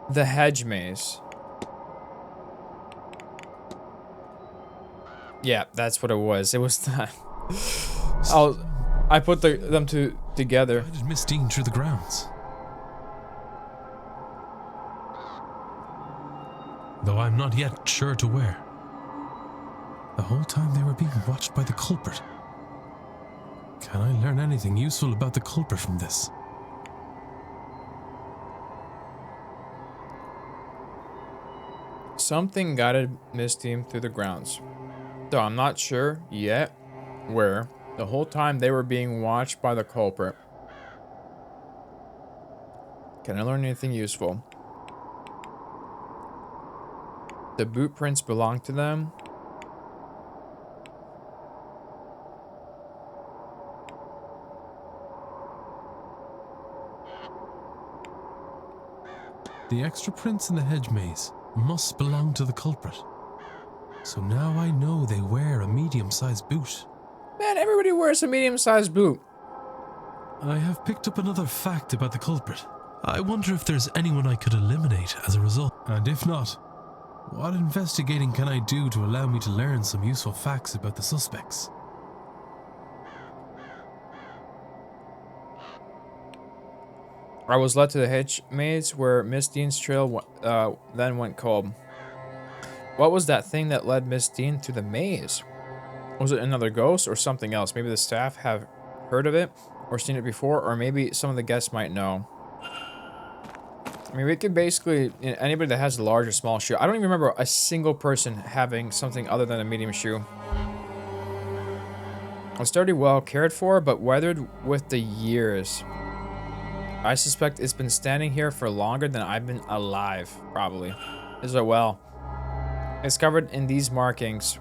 The hedge maze. Yeah, that's what it was. It was that. I put them two together. Guided Miss Dean through the grounds. Though I'm not yet sure to where. The whole time they were being watched by the culprit. Can I learn anything useful about the culprit from this? Something guided Miss Dean through the grounds. Though I'm not sure yet where. The whole time they were being watched by the culprit. Can I learn anything useful? The boot prints belong to them. The extra prints in the hedge maze must belong to the culprit. So now I know they wear a medium-sized boot. Man, everybody wears a medium-sized boot. I have picked up another fact about the culprit. I wonder if there's anyone I could eliminate as a result. And if not, what investigating can I do to allow me to learn some useful facts about the suspects? I was led to the hedge maze where Miss Dean's trail then went cold. What was that thing that led Miss Dean to the maze? Was it another ghost or something else? Maybe the staff have heard of it or seen it before, or maybe some of the guests might know. I mean, we could basically, anybody that has a large or small shoe. I don't even remember a single person having something other than a medium shoe. It's sturdy, well cared for, but weathered with the years. I suspect it's been standing here for longer than I've been alive, probably. This is a well. It's covered in these markings.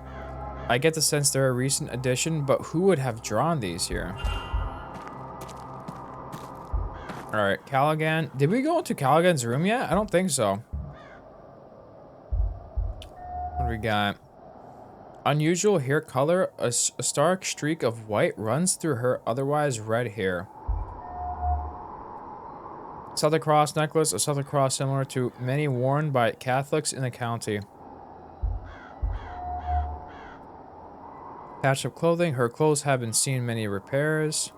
I get the sense they're a recent addition, but who would have drawn these here? Alright, Callaghan. Did we go into Callaghan's room yet? I don't think so. What do we got? Unusual hair color. A stark streak of white runs through her otherwise red hair. Southern Cross necklace. A Southern Cross similar to many worn by Catholics in the county. Patch of clothing. Her clothes have been seen many repairs.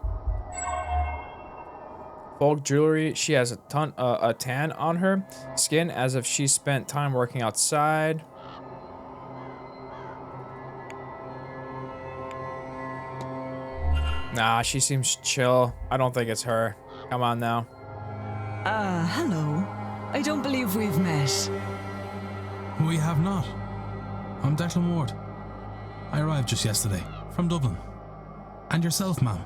Folk jewelry. She has a tan on her skin as if she spent time working outside. Nah, she seems chill. I don't think it's her. Come on now. Hello. I don't believe we've met. We have not. I'm Declan Ward. I arrived just yesterday, from Dublin. And yourself, ma'am?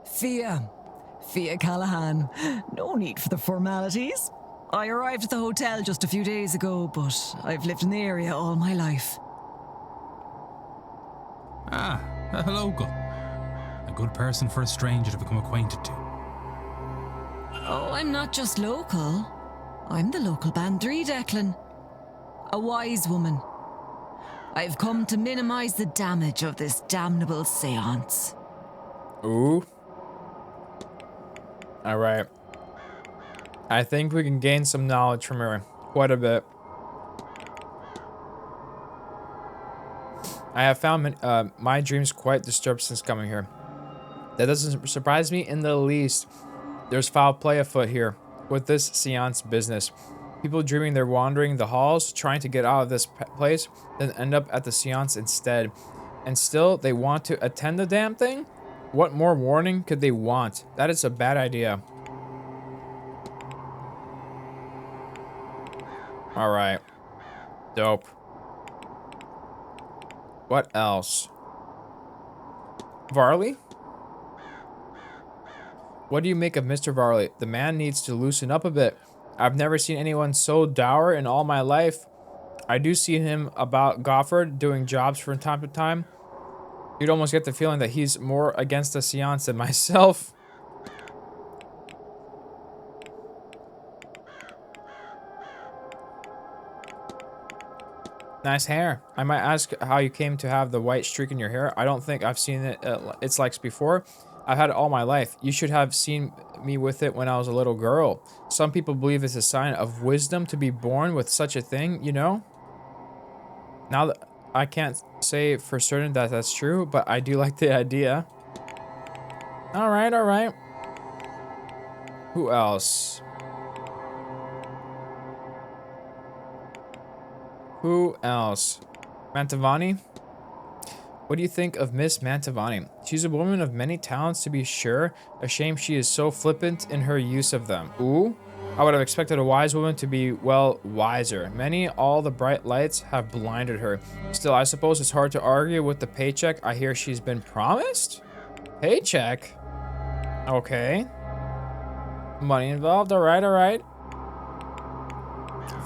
Fia Callahan. No need for the formalities. I arrived at the hotel just a few days ago, but I've lived in the area all my life. Ah, a local. A good person for a stranger to become acquainted to. Oh, I'm not just local. I'm the local Bandri, Declan. A wise woman. I've come to minimize the damage of this damnable seance. Ooh. Alright. I think we can gain some knowledge from her. Quite a bit. I have found my dreams quite disturbed since coming here. That doesn't surprise me in the least. There's foul play afoot here with this seance business. People dreaming they're wandering the halls, trying to get out of this place, then end up at the seance instead. And still, they want to attend the damn thing? What more warning could they want? That is a bad idea. Alright. Dope. What else? Varley? What do you make of Mr. Varley? The man needs to loosen up a bit. I've never seen anyone so dour in all my life. I do see him about Gofford doing jobs from time to time. You'd almost get the feeling that he's more against the seance than myself. Nice hair. I might ask how you came to have the white streak in your hair. I don't think I've seen it its likes before. I've had it all my life. You should have seen me with it when I was a little girl. Some people believe it's a sign of wisdom to be born with such a thing, you know? Now that I can't say for certain that that's true, but I do like the idea. All right, all right. Who else? Who else? Mantovani? What do you think of Miss Mantovani? She's a woman of many talents, to be sure. A shame she is so flippant in her use of them. Ooh, I would have expected a wise woman to be, well, wiser. All the bright lights have blinded her. Still, I suppose it's hard to argue with the paycheck I hear she's been promised? Paycheck? Okay. Money involved, all right, all right.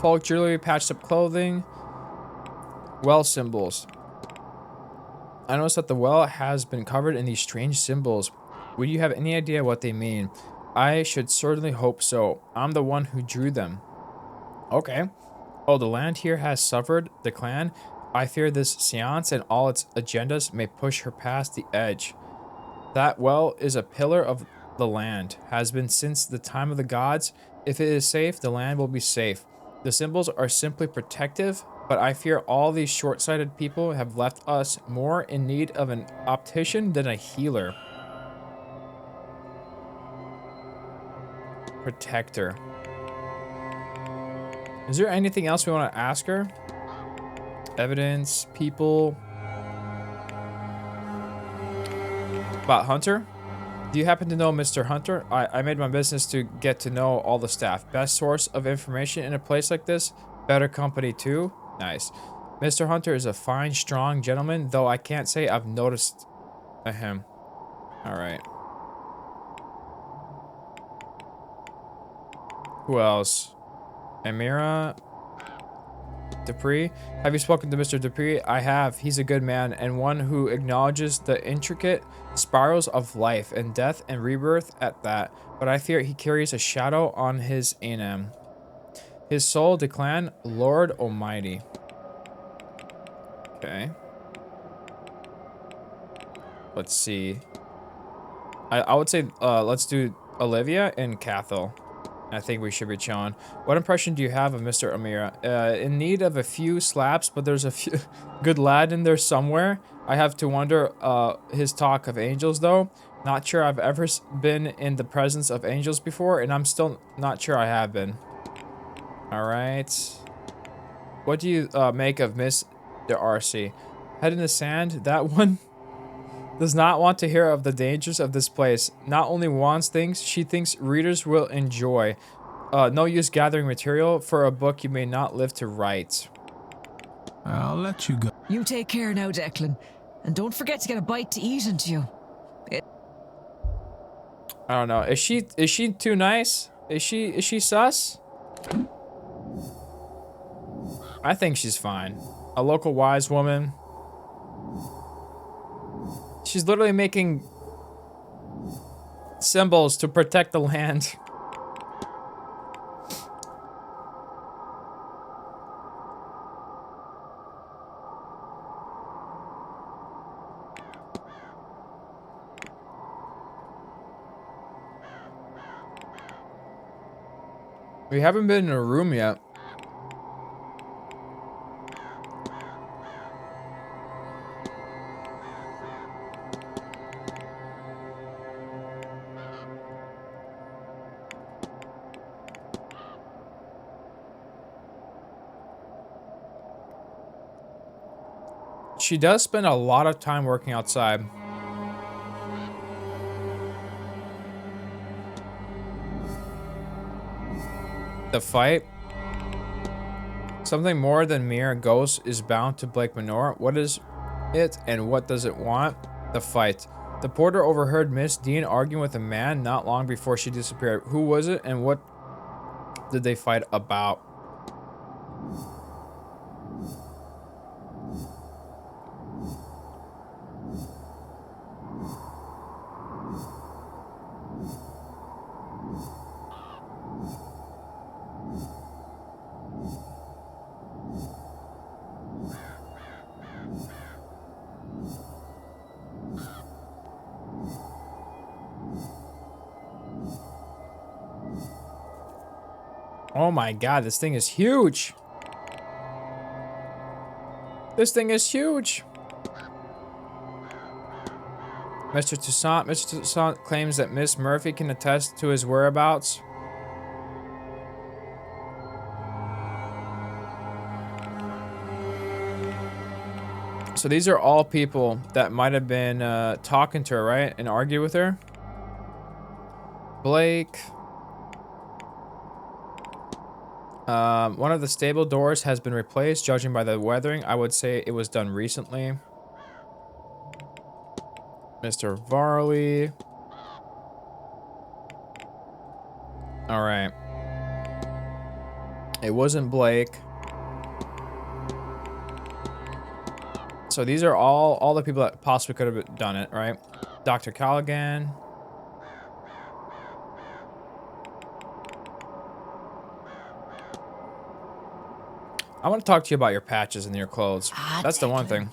Folk jewelry, patched up clothing. Well symbols. I noticed that the well has been covered in these strange symbols. Would you have any idea what they mean? I should certainly hope so. I'm the one who drew them. Okay. Oh, the land here has suffered the clan. I fear this seance and all its agendas may push her past the edge. That well is a pillar of the land. Has been since the time of the gods. If it is safe, the land will be safe. The symbols are simply protective, but I fear all these short-sighted people have left us more in need of an optician than a healer. Protector. Is there anything else we want to ask her? Evidence, people. About Hunter? Do you happen to know Mr. Hunter? I made my business to get to know all the staff. Best source of information in a place like this? Better company too? Nice. Mr. Hunter is a fine, strong gentleman, though I can't say I've noticed him. Alright. Who else? Amira Dupree. Have you spoken to Mr. Dupree? I have. He's a good man and one who acknowledges the intricate spirals of life and death and rebirth at that. But I fear he carries a shadow on his A&M. His soul declan, Lord Almighty. Okay. Let's see. I would say let's do Olivia and Cathal. I think we should be chilling. What impression do you have of Mr. Amira? In need of a few slaps, but there's a few good lad in there somewhere. I have to wonder his talk of angels, though. Not sure I've ever been in the presence of angels before, and I'm still not sure I have been. All right. What do you make of Miss D'Arcy? Head in the sand, that one does not want to hear of the dangers of this place. Not only wants things she thinks readers will enjoy. No use gathering material for a book you may not live to write. I'll let you go. You take care now, Declan. And don't forget to get a bite to eat into you. I don't know. Is she too nice? Is she sus? I think she's fine. A local wise woman. She's literally making symbols to protect the land. We haven't been in a room yet. She does spend a lot of time working outside. The fight. Something more than mere ghosts is bound to Blake Manor. What is it and what does it want? The fight. The porter overheard Miss Dean arguing with a man not long before she disappeared. Who was it and what did they fight about? Oh my god, this thing is huge. This thing is huge. Mr. Toussaint claims that Miss Murphy can attest to his whereabouts. So these are all people that might have been talking to her, right? And argue with her. Blake. One of the stable doors has been replaced, judging by the weathering. I would say it was done recently. Mr. Varley. All right. It wasn't Blake. So these are all the people that possibly could have done it, right? Dr. Callaghan. I want to talk to you about your patches and your clothes. That's the one thing.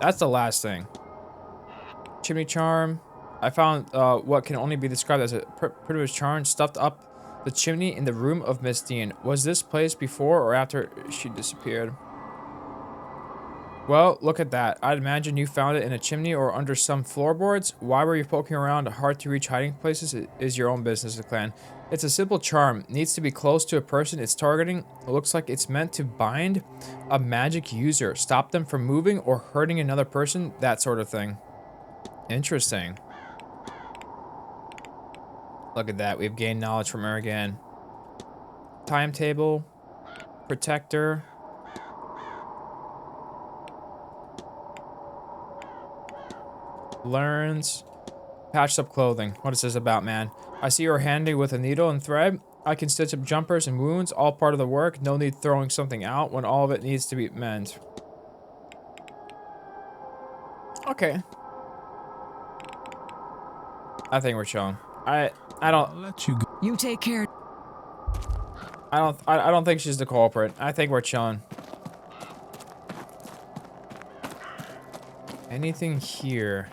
That's the last thing. Chimney charm. I found what can only be described as a primitive charm stuffed up the chimney in the room of Miss Dean. Was this placed before or after she disappeared? Well, look at that. I'd imagine you found it in a chimney or under some floorboards. Why were you poking around hard-to-reach hiding places is your own business, the clan. It's a simple charm. Needs to be close to a person it's targeting. It looks like it's meant to bind a magic user, stop them from moving or hurting another person, that sort of thing. Interesting. Look at that. We've gained knowledge from her again. Timetable. Protector. Learns. Patched up clothing. What is this about, man? I see you're handy with a needle and thread. I can stitch up jumpers and wounds, all part of the work. No need throwing something out when all of it needs to be mended. Okay. I think we're chilling. I don't. I'll let you go. You take care. I don't think she's the culprit. I think we're chilling. Anything here?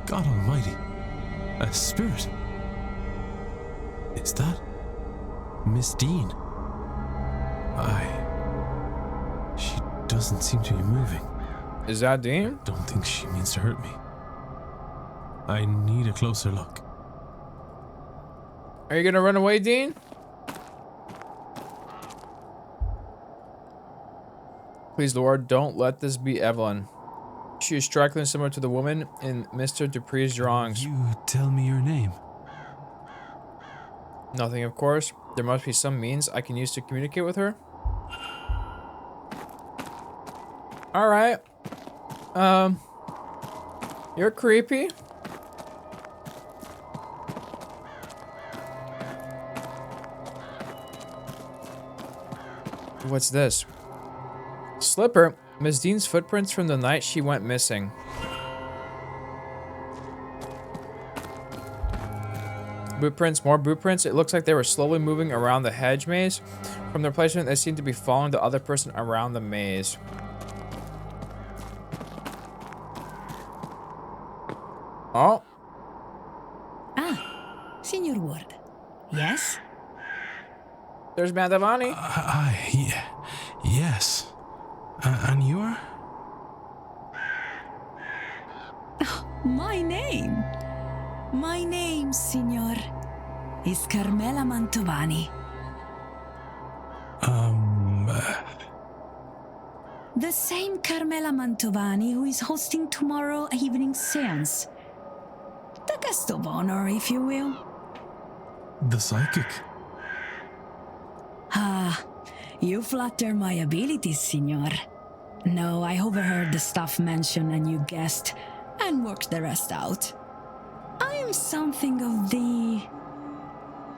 God almighty. A spirit. Is that Miss Dean? She doesn't seem to be moving. Is that Dean? Don't think she means to hurt me. I need a closer look. Are you gonna run away, Dean? Please, Lord, don't let this be Evelyn. She is strikingly similar to the woman in Mr. Dupree's drawings. You tell me your name. Nothing, of course. There must be some means I can use to communicate with her. Alright. You're creepy. What's this? Slipper. Miss Dean's footprints from the night she went missing. Blueprints, more blueprints. It looks like they were slowly moving around the hedge maze. From their placement, they seem to be following the other person around the maze. Oh. Ah, Signor Ward. Yes? There's Mandavani. Yes. And you are? My name? My name, Signor, is Carmela Mantovani. The same Carmela Mantovani who is hosting tomorrow evening's seance. The guest of honor, if you will. The psychic. Ah, you flatter my abilities, Signor. No, I overheard the staff mention a new guest and worked the rest out. I am something of the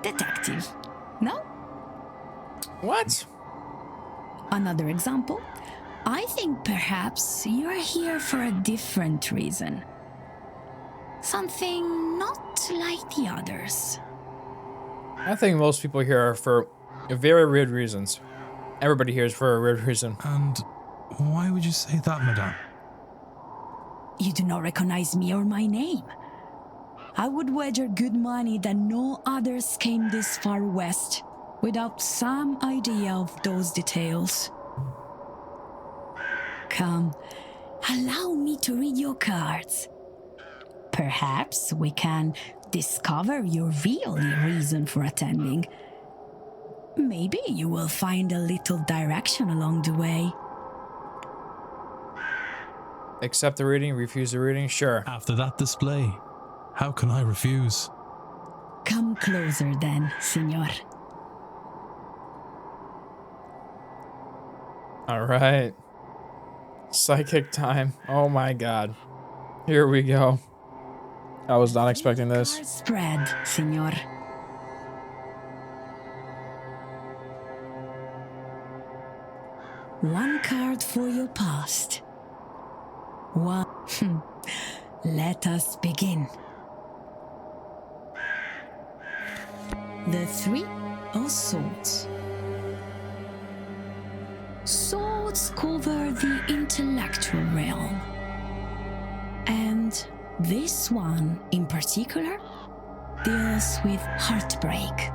detective, no? What? Another example, I think perhaps you're here for a different reason. Something not like the others. I think most people here are for very weird reasons. Everybody here is for a weird reason. And why would you say that, madame? You do not recognize me or my name. I would wager good money that no others came this far west without some idea of those details. Come, allow me to read your cards. Perhaps we can discover your real reason for attending. Maybe you will find a little direction along the way. Accept the reading, refuse the reading, sure. After that display, how can I refuse? Come closer then, senor. Alright. Psychic time. Oh my god. Here we go. I was not expecting this. Card spread, senor. One card for your past. One. Let us begin. The Three of Swords. Swords cover the intellectual realm. And this one in particular deals with heartbreak.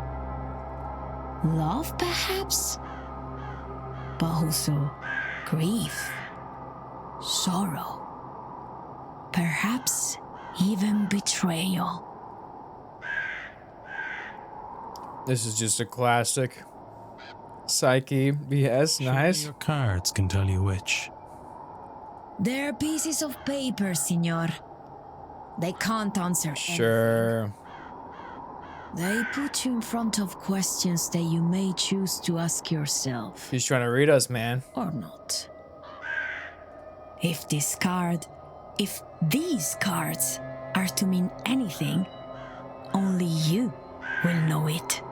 Love, perhaps, but also grief, sorrow, perhaps even betrayal. This is just a classic. Psyche BS, Surely nice. your cards can tell you which. They're pieces of paper, senor. They can't answer Sure. They put you in front of questions that you may choose to ask yourself. He's trying to read us, man. Or not. If these cards are to mean anything, only you will know it.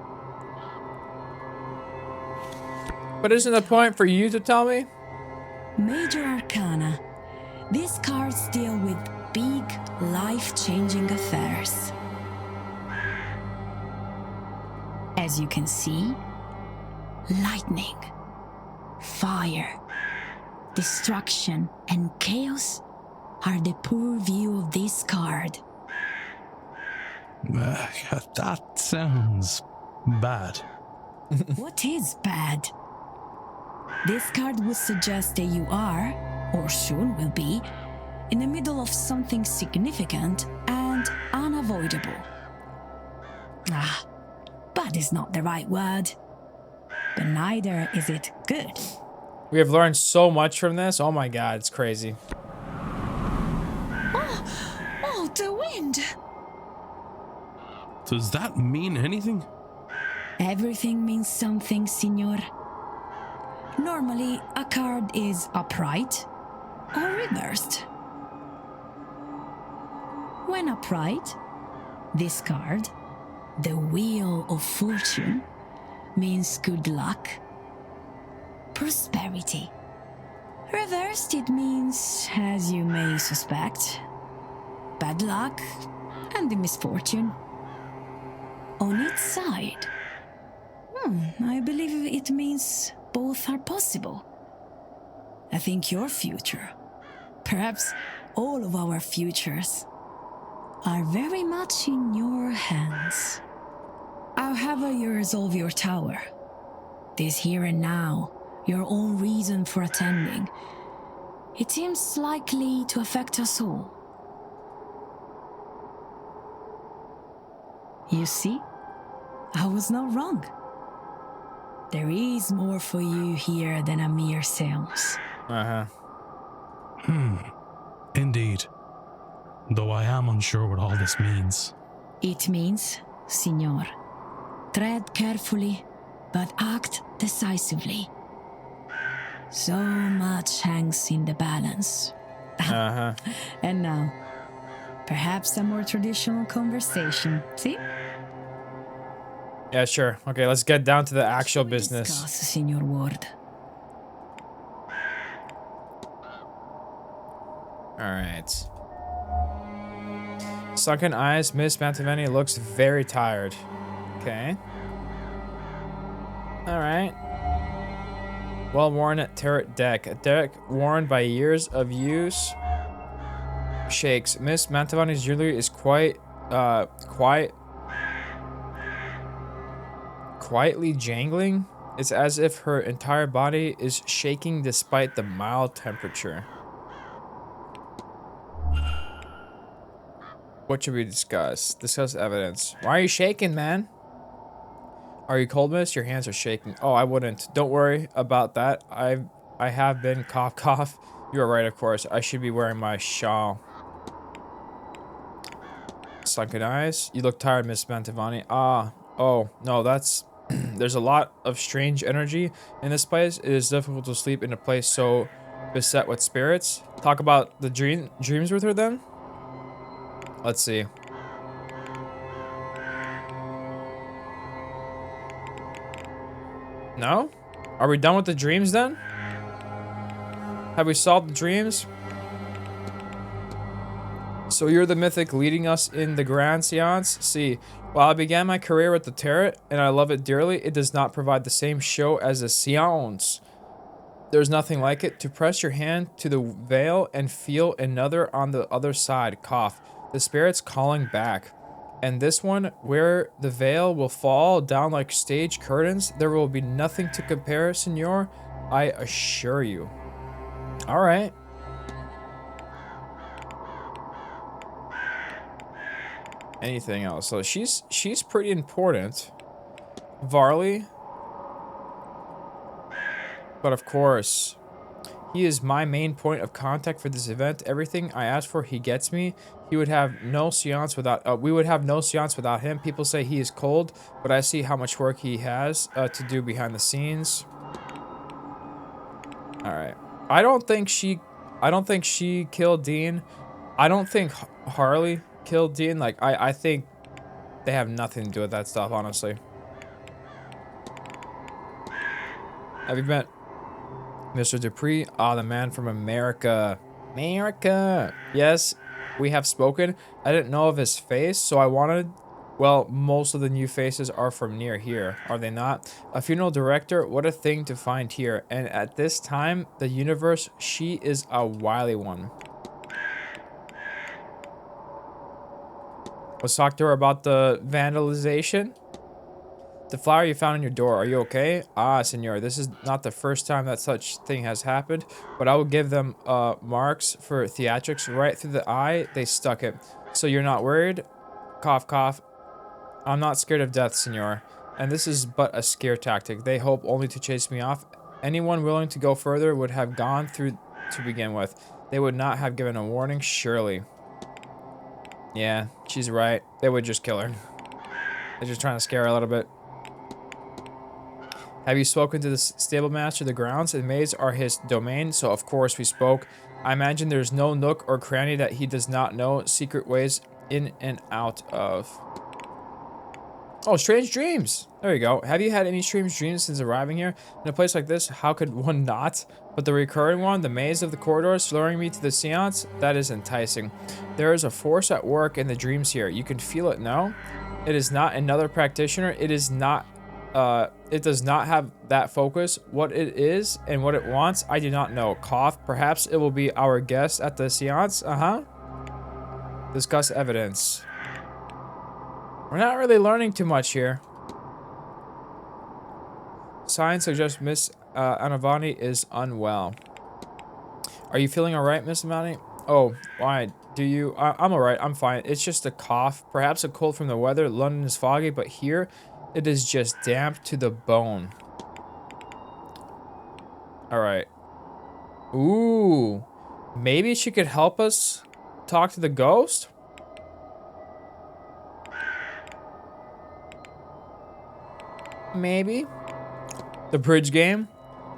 But isn't the point for you to tell me? Major Arcana. These cards deal with big, life-changing affairs. As you can see, lightning, fire, destruction, and chaos are the purview of this card. That sounds bad. What is bad? This card would suggest that you are, or soon will be, in the middle of something significant and unavoidable. Bad is not the right word, but neither is it good. We have learned so much from this. Oh my god, it's crazy. Oh, the wind! Does that mean anything? Everything means something, senor. Normally, a card is upright or reversed. When upright, this card, the Wheel of Fortune, means good luck, prosperity. Reversed, it means, as you may suspect, bad luck and the misfortune. On its side, I believe it means both are possible. I think your future, perhaps all of our futures, are very much in your hands. However you resolve your tower, this here and now, your own reason for attending, it seems likely to affect us all. You see, I was not wrong. There is more for you here than a mere seance. Indeed. Though I am unsure what all this means. It means, senor, tread carefully, but act decisively. So much hangs in the balance. And now, perhaps a more traditional conversation, see? Yeah, sure. Okay, let's get down to the actual business. Discuss, Signor Ward. Alright. Sunken eyes, Miss Mantovani looks very tired. Okay. Alright. Well-worn turret deck. A deck worn by years of use. Shakes. Miss Mantovani's jewelry is quietly jangling. It's as if her entire body is shaking despite the mild temperature. What should we discuss? Discuss evidence. Why are you shaking, man? Are you cold, miss? Your hands are shaking. Oh, I wouldn't. Don't worry about that. I have been cough cough. You are right, of course. I should be wearing my shawl. Sunken eyes. You look tired, Miss Mantovani. Ah. Oh, no, that's... There's a lot of strange energy in this place. It is difficult to sleep in a place so beset with spirits. Talk about the dreams with her then? Let's see. No? Are we done with the dreams then? Have we solved the dreams? So you're the mythic leading us in the grand seance? See, while I began my career with the tarot, and I love it dearly, it does not provide the same show as a seance. There's nothing like it. To press your hand to the veil and feel another on the other side. Cough. The spirit's calling back. And this one, where the veil will fall down like stage curtains, there will be nothing to compare, senor. I assure you. Alright. Anything else? So she's pretty important. Varley. But of course, he is my main point of contact for this event. Everything I ask for, he gets me. He would have no seance without, we would have no seance without him. People say he is cold, but I see how much work he has to do behind the scenes. All right. I don't think she killed Dean. I don't think Harley killed Dean. Like, I think they have nothing to do with that stuff, honestly. Have you met Mr. Dupree? Ah, the man from America. America. Yes, we have spoken. I didn't know of his face, so I wanted... Well, most of the new faces are from near here, are they not? A funeral director, what a thing to find here. And at this time, the universe, she is a wily one. Let's talk to her about the vandalization. The flower you found in your door, are you okay? Ah, senor, this is not the first time that such thing has happened, but I will give them marks for theatrics right through the eye. They stuck it. So you're not worried? Cough, cough. I'm not scared of death, senor. And this is but a scare tactic. They hope only to chase me off. Anyone willing to go further would have gone through to begin with. They would not have given a warning, surely. Yeah, she's right. They would just kill her. They're just trying to scare her a little bit. Have you spoken to the stable master? The grounds and maids are his domain, so of course we spoke. I imagine there's no nook or cranny that he does not know secret ways in and out of. Oh, strange dreams. There you go. Have you had any strange dreams since arriving here? In a place like this, how could one not? But the recurring one, the maze of the corridors, luring me to the seance, that is enticing. There is a force at work in the dreams here. You can feel it, no? It is not another practitioner. It is not... it does not have that focus. What it is and what it wants, I do not know. Cough. Perhaps it will be our guest at the seance. Discuss evidence. We're not really learning too much here. Signs suggest Miss Anavani is unwell. Are you feeling alright, Miss Anavani? Oh, why? Do you? I'm alright. I'm fine. It's just a cough. Perhaps a cold from the weather. London is foggy, but here it is just damp to the bone. Alright. Ooh. Maybe she could help us talk to the ghost? Maybe. The bridge game?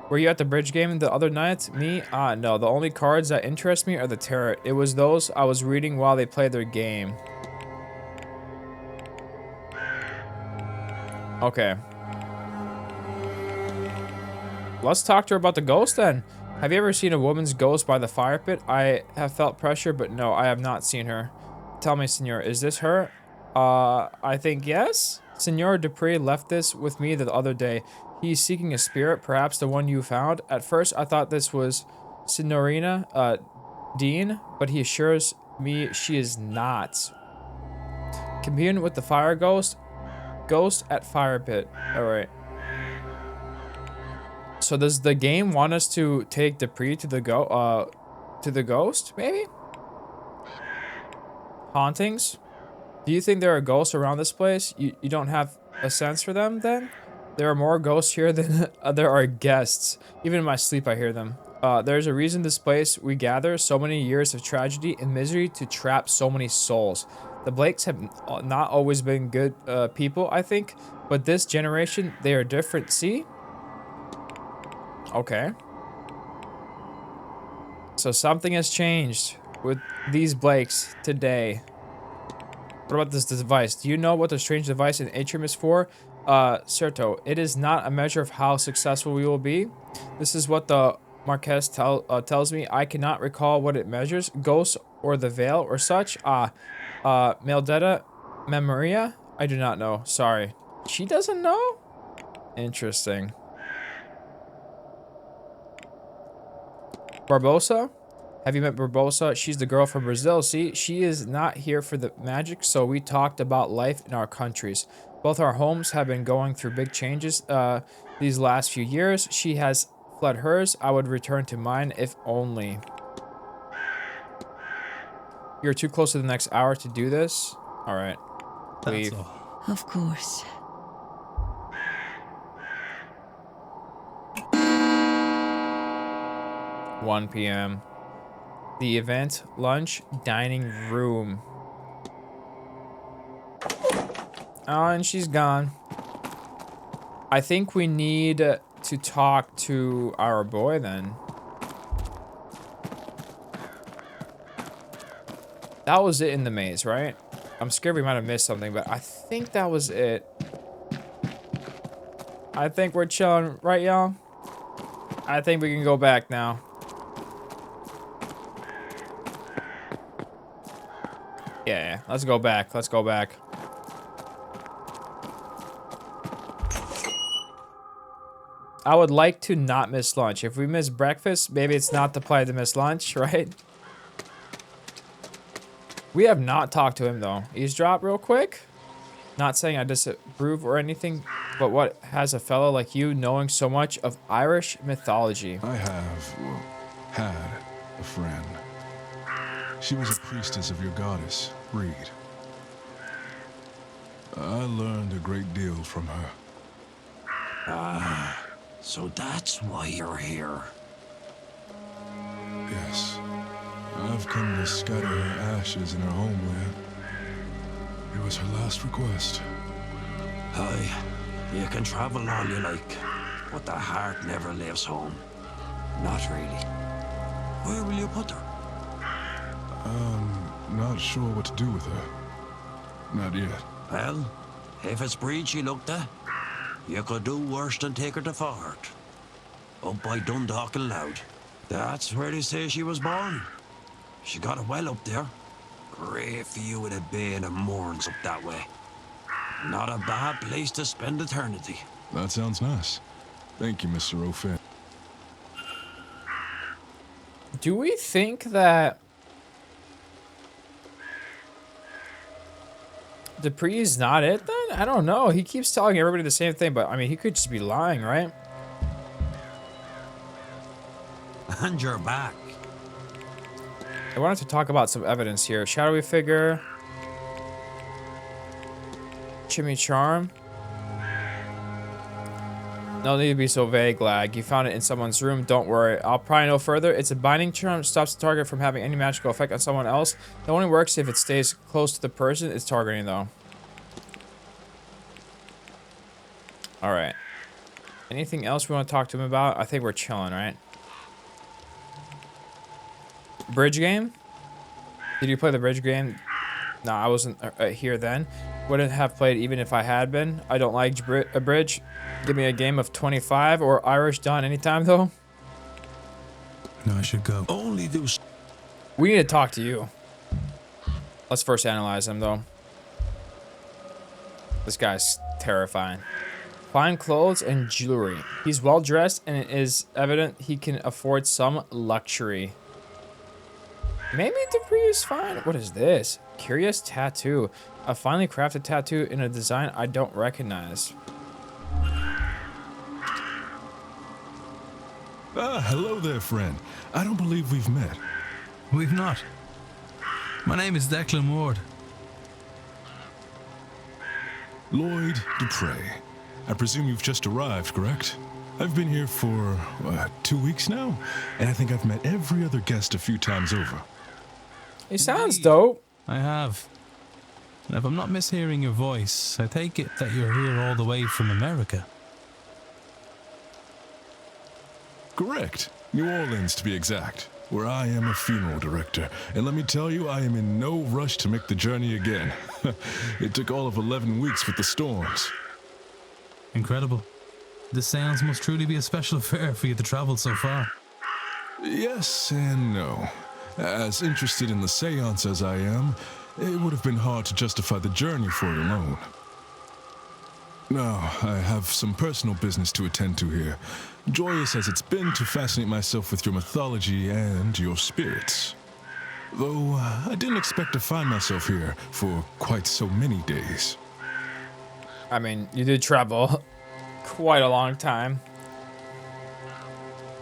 Were you at the bridge game the other night? Me? No. The only cards that interest me are the tarot. It was those I was reading while they played their game. Okay. Let's talk to her about the ghost then. Have you ever seen a woman's ghost by the fire pit? I have felt pressure, but no, I have not seen her. Tell me, Senor, is this her? I think yes. Senor Dupree left this with me the other day. He's seeking a spirit, perhaps the one you found. At first, I thought this was Signorina, Dean, but he assures me she is not. Commune with the fire ghost. Ghost at fire pit. All right. So does the game want us to take Dupree to the ghost, maybe? Hauntings? Do you think there are ghosts around this place? You don't have a sense for them then? There are more ghosts here than there are guests. Even in my sleep I hear them. There's a reason this place we gather so many years of tragedy and misery to trap so many souls. The Blakes have not always been good people, I think, but this generation, they are different, see? Okay. So something has changed with these Blakes today. What about this device? Do you know what the strange device in Atrium is for? Certo, it is not a measure of how successful we will be. This is what the Marquess tells me. I cannot recall what it measures. Ghosts or the veil or such? Maldetta Memoria? I do not know. Sorry. She doesn't know? Interesting. Barbosa? Have you met Barbosa? She's the girl from Brazil. See, she is not here for the magic, so we talked about life in our countries. Both our homes have been going through big changes these last few years. She has fled hers. I would return to mine if only. You're too close to the next hour to do this. All right. Leave. That's all. Of course. $1 p.m. The event, lunch, dining room. Oh, and she's gone. I think we need to talk to our boy then. That was it in the maze, right? I'm scared we might have missed something, but I think that was it. I think we're chilling, right, y'all? I think we can go back now. Yeah, let's go back. Let's go back. I would like to not miss lunch. If we miss breakfast, maybe it's not the play to miss lunch, right? We have not talked to him, though. Eavesdrop real quick. Not saying I disapprove or anything, but what has a fellow like you knowing so much of Irish mythology? I have, well, had a friend. She was a priestess of your goddess, Reed. I learned a great deal from her. Ah, so that's why you're here. Yes. I've come to scatter her ashes in her homeland. It was her last request. Aye, you can travel all you like, but the heart never leaves home. Not really. Where will you put her? I'm not sure what to do with her. Not yet. Well, if it's breed she looked at, you could do worse than take her to Fort. Up by Dundalk and Loud. That's where they say she was born. She got it well up there. Great view of the bay and the moorings up that way. Not a bad place to spend eternity. That sounds nice. Thank you, Mr. O'Finn. Do we think that Dupree's not it then? I don't know. He keeps telling everybody the same thing, but I mean, he could just be lying, right? And you're back. I wanted to talk about some evidence here. Shadowy figure. Chimney charm. No need to be so vague, lag. You found it in someone's room. Don't worry. I'll pry no further. It's a binding charm. Stops the target from having any magical effect on someone else. It only works if it stays close to the person it's targeting, though. Alright. Anything else we want to talk to him about? I think we're chilling, right? Bridge game? Did you play the bridge game? No, I wasn't here then. Wouldn't have played even if I had been. I don't like a bridge. Give me a game of 25 or Irish Dawn anytime though. No, I should go. Only those. We need to talk to you. Let's first analyze him though. This guy's terrifying. Fine clothes and jewelry. He's well dressed and it is evident he can afford some luxury. Maybe Dupree is fine. What is this? Curious tattoo. A finely crafted tattoo in a design I don't recognize. Ah, hello there, friend. I don't believe we've met. We've not. My name is Declan Ward. Lloyd Dupre. I presume you've just arrived, correct? I've been here for, 2 weeks now, and I think I've met every other guest a few times over. He sounds dope. I have. And if I'm not mishearing your voice, I take it that you're here all the way from America. Correct. New Orleans, to be exact, where I am a funeral director. And let me tell you, I am in no rush to make the journey again. It took all of 11 weeks with the storms. Incredible. This seance must truly be a special affair for you to travel so far. Yes and no. As interested in the seance as I am, it would have been hard to justify the journey for it alone. Now, I have some personal business to attend to here. Joyous as it's been to fascinate myself with your mythology and your spirits. Though, I didn't expect to find myself here for quite so many days. I mean, you did travel quite a long time.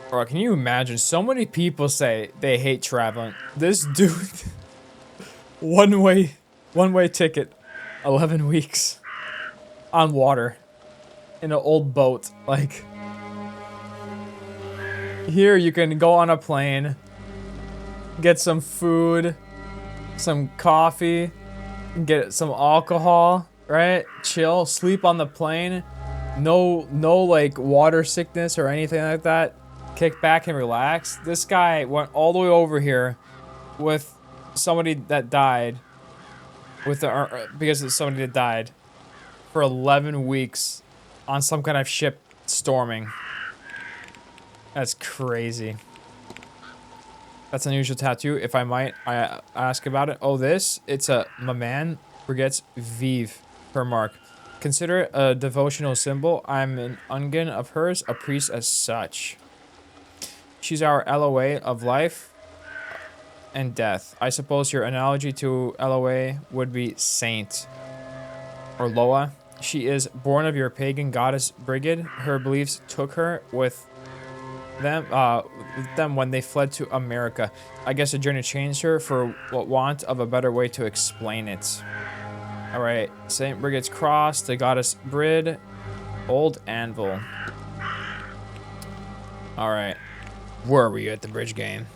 Bro, can you imagine? So many people say they hate traveling. This dude, one way ticket, 11 weeks on water in an old boat. Like, here you can go on a plane, get some food, some coffee, get some alcohol, right? Chill, sleep on the plane. No like water sickness or anything like that. Kick back and relax. This guy went all the way over here with somebody that died because of somebody that died for 11 weeks on some kind of ship storming. That's crazy. That's an unusual tattoo. If I might, I ask about it. Oh, it's a Maman Brigette's Vive, her mark. Consider it a devotional symbol. I'm an Ungin of hers, a priest as such. She's our LOA of life and death. I suppose your analogy to LOA would be saint or Loa. She is born of your pagan goddess Brigid. Her beliefs took her with them when they fled to America. I guess the journey changed her for want of a better way to explain it. All right, Saint Brigid's cross, the goddess Brid, old anvil. All right. Where were you at the bridge game?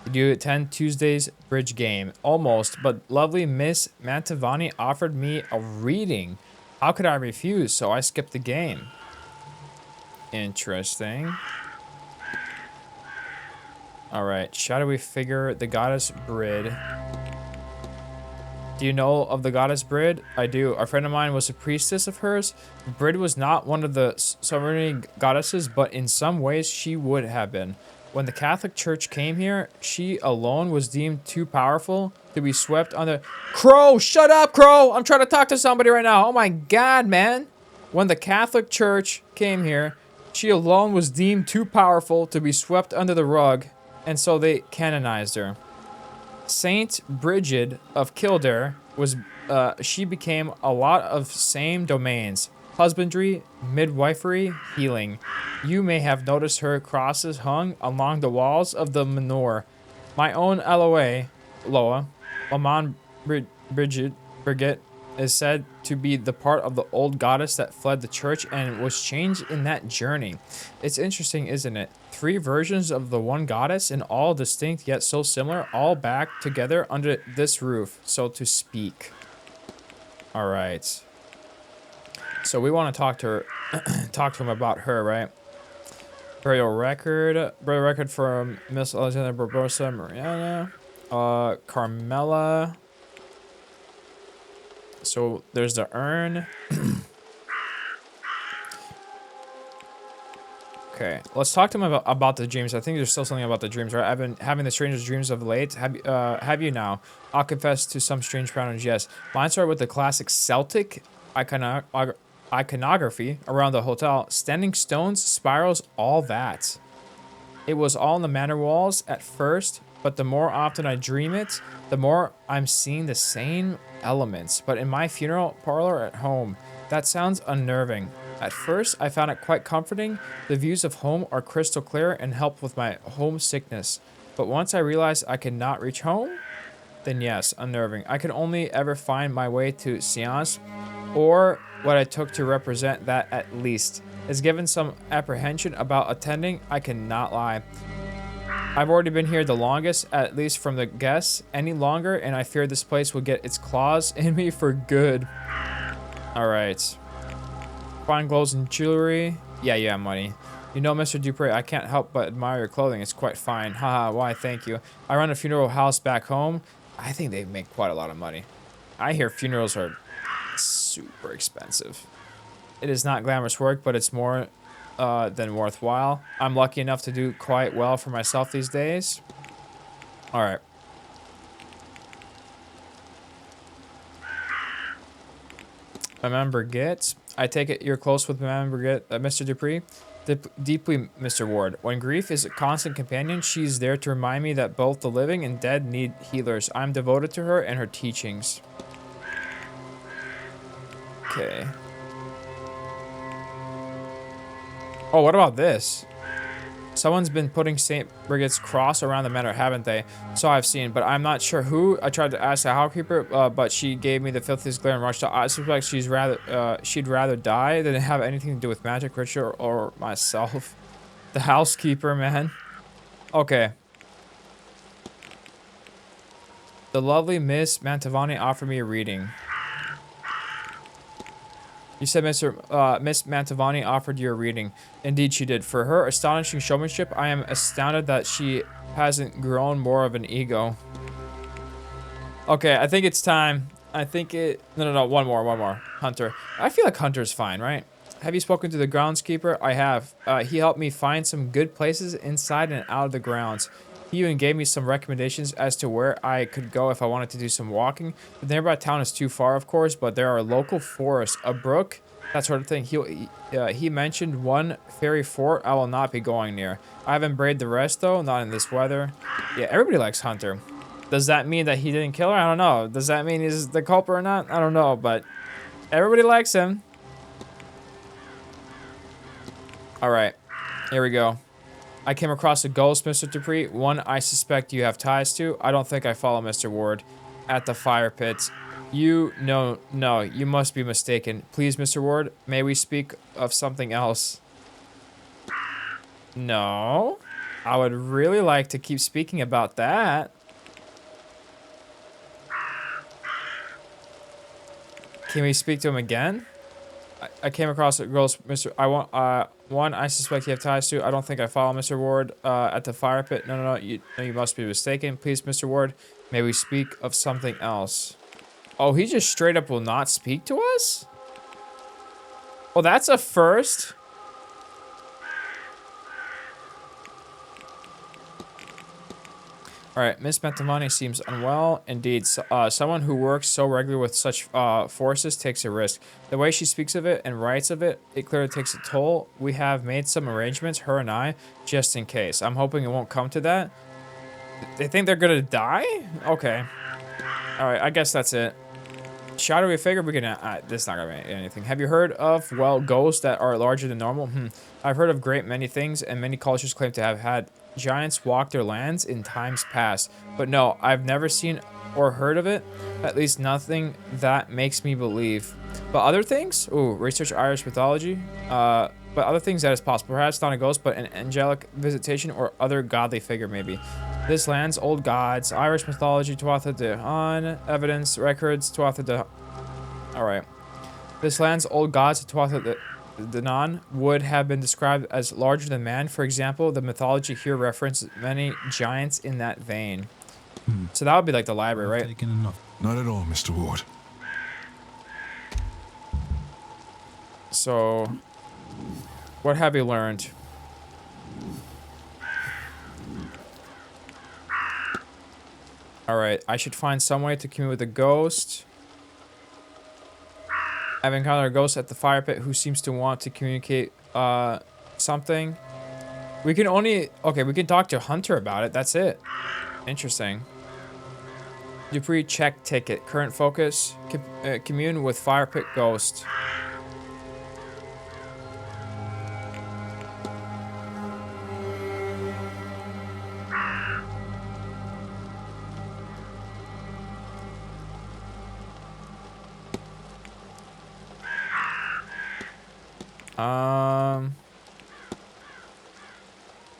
Did you attend Tuesday's bridge game? Almost, but lovely Miss Mantovani offered me a reading. How could I refuse? So I skipped the game. Interesting. All right, shadowy figure, the goddess Brid. Do you know of the goddess Brid? I do. A friend of mine was a priestess of hers. Brid was not one of the sovereign goddesses, but in some ways she would have been. When the Catholic Church came here, she alone was deemed too powerful to be swept under... Crow! Shut up, Crow! I'm trying to talk to somebody right now. Oh my god, man. When the Catholic Church came here, she alone was deemed too powerful to be swept under the rug, and so they canonized her. Saint Brigid of Kildare was... she became a lot of same domains. Husbandry, midwifery, healing. You may have noticed her crosses hung along the walls of the manor. My own Loa, Maman Brigitte, is said to be the part of the old goddess that fled the church and was changed in that journey. It's interesting, isn't it? 3 versions of the one goddess, and all distinct yet so similar, all back together under this roof, so to speak. All right. So we want to talk to her, talk to him about her, right? Burial record from Miss Alexandra Barbosa Mariana, Carmela, So there's the urn. Okay, let's talk to him about the dreams. I think there's still something about the dreams, right? I've been having the strangest dreams of late. Have you now? I'll confess to some strange patterns, yes. Mine started with the classic Celtic iconography around the hotel. Standing stones, spirals, all that. It was all in the manor walls at first, but the more often I dream it, the more I'm seeing the same elements, but in my funeral parlor at home. That sounds unnerving. At first, I found it quite comforting. The views of home are crystal clear and help with my homesickness. But once I realized I could not reach home, then yes, unnerving. I could only ever find my way to Séance, or what I took to represent that at least. Is given some apprehension about attending, I cannot lie. I've already been here the longest, at least from the guests. Any longer, and I fear this place will get its claws in me for good. Alright. Fine clothes and jewelry. Yeah, money. You know, Mr. Dupree, I can't help but admire your clothing. It's quite fine. Haha, why, thank you. I run a funeral house back home. I think they make quite a lot of money. I hear funerals are super expensive. It is not glamorous work, but it's more than worthwhile. I'm lucky enough to do quite well for myself these days. Alright. Madame Brigitte. I take it you're close with Madame Brigitte, Mr. Dupree? Deeply, Mr. Ward. When grief is a constant companion, she's there to remind me that both the living and dead need healers. I'm devoted to her and her teachings. Okay. Oh, what about this? Someone's been putting St. Brigitte's cross around the manor, haven't they? So I've seen, but I'm not sure who. I tried to ask the housekeeper, but she gave me the filthiest glare and rushed out. I suspect she'd rather die than have anything to do with magic, ritual, or myself. The housekeeper, man. Okay. The lovely Miss Mantovani offered me a reading. You said Miss Mantovani offered you a reading. Indeed, she did. For her astonishing showmanship, I am astounded that she hasn't grown more of an ego. Okay, I think it's time. I think it... No, one more. Hunter. I feel like Hunter's fine, right? Have you spoken to the groundskeeper? I have. He helped me find some good places inside and out of the grounds. He even gave me some recommendations as to where I could go if I wanted to do some walking. The nearby town is too far, of course, but there are local forests, a brook, that sort of thing. He mentioned one fairy fort I will not be going near. I haven't braved the rest, though, not in this weather. Yeah, everybody likes Hunter. Does that mean that he didn't kill her? I don't know. Does that mean he's the culprit or not? I don't know, but everybody likes him. All right, here we go. I came across a ghost, Mr. Dupree. One I suspect you have ties to. I don't think I follow Mr. Ward. At the fire pits. No, you must be mistaken. Please, Mr. Ward, may we speak of something else? No. I would really like to keep speaking about that. Can we speak to him again? I came across a girl's Mr. One I suspect you have ties to. I don't think I follow Mr. Ward. At the fire pit. No, you must be mistaken. Please, Mr. Ward, may we speak of something else? Oh, he just straight up will not speak to us? Well, that's a first. All right, Miss Mantovani seems unwell. Indeed, someone who works so regularly with such forces takes a risk. The way she speaks of it and writes of it, it clearly takes a toll. We have made some arrangements, her and I, just in case. I'm hoping it won't come to that. They think they're gonna die? Okay. All right, I guess that's it. Shadowy figure, we can, this is not gonna be anything. Have you heard of, well, ghosts that are larger than normal? I've heard of a great many things, and many cultures claim to have had giants walk their lands in times past. But no, I've never seen or heard of it. At least nothing that makes me believe. But other things? Ooh, research Irish mythology. But other things that is possible. Perhaps not a ghost, but an angelic visitation or other godly figure, maybe. This land's old gods, Irish mythology, Tuatha De Han, evidence, records, Tuatha De... Alright. This land's old gods, Tuatha De Danann, would have been described as larger than man. For example, the mythology here references many giants in that vein. So that would be like the library, right? Not at all, Mr. Ward. So, what have you learned? Alright, I should find some way to commute with a ghost. I've encountered a ghost at the fire pit who seems to want to communicate something. We can only... Okay, we can talk to Hunter about it. That's it. Interesting. Dupree check ticket. Current focus. Commune with fire pit ghost.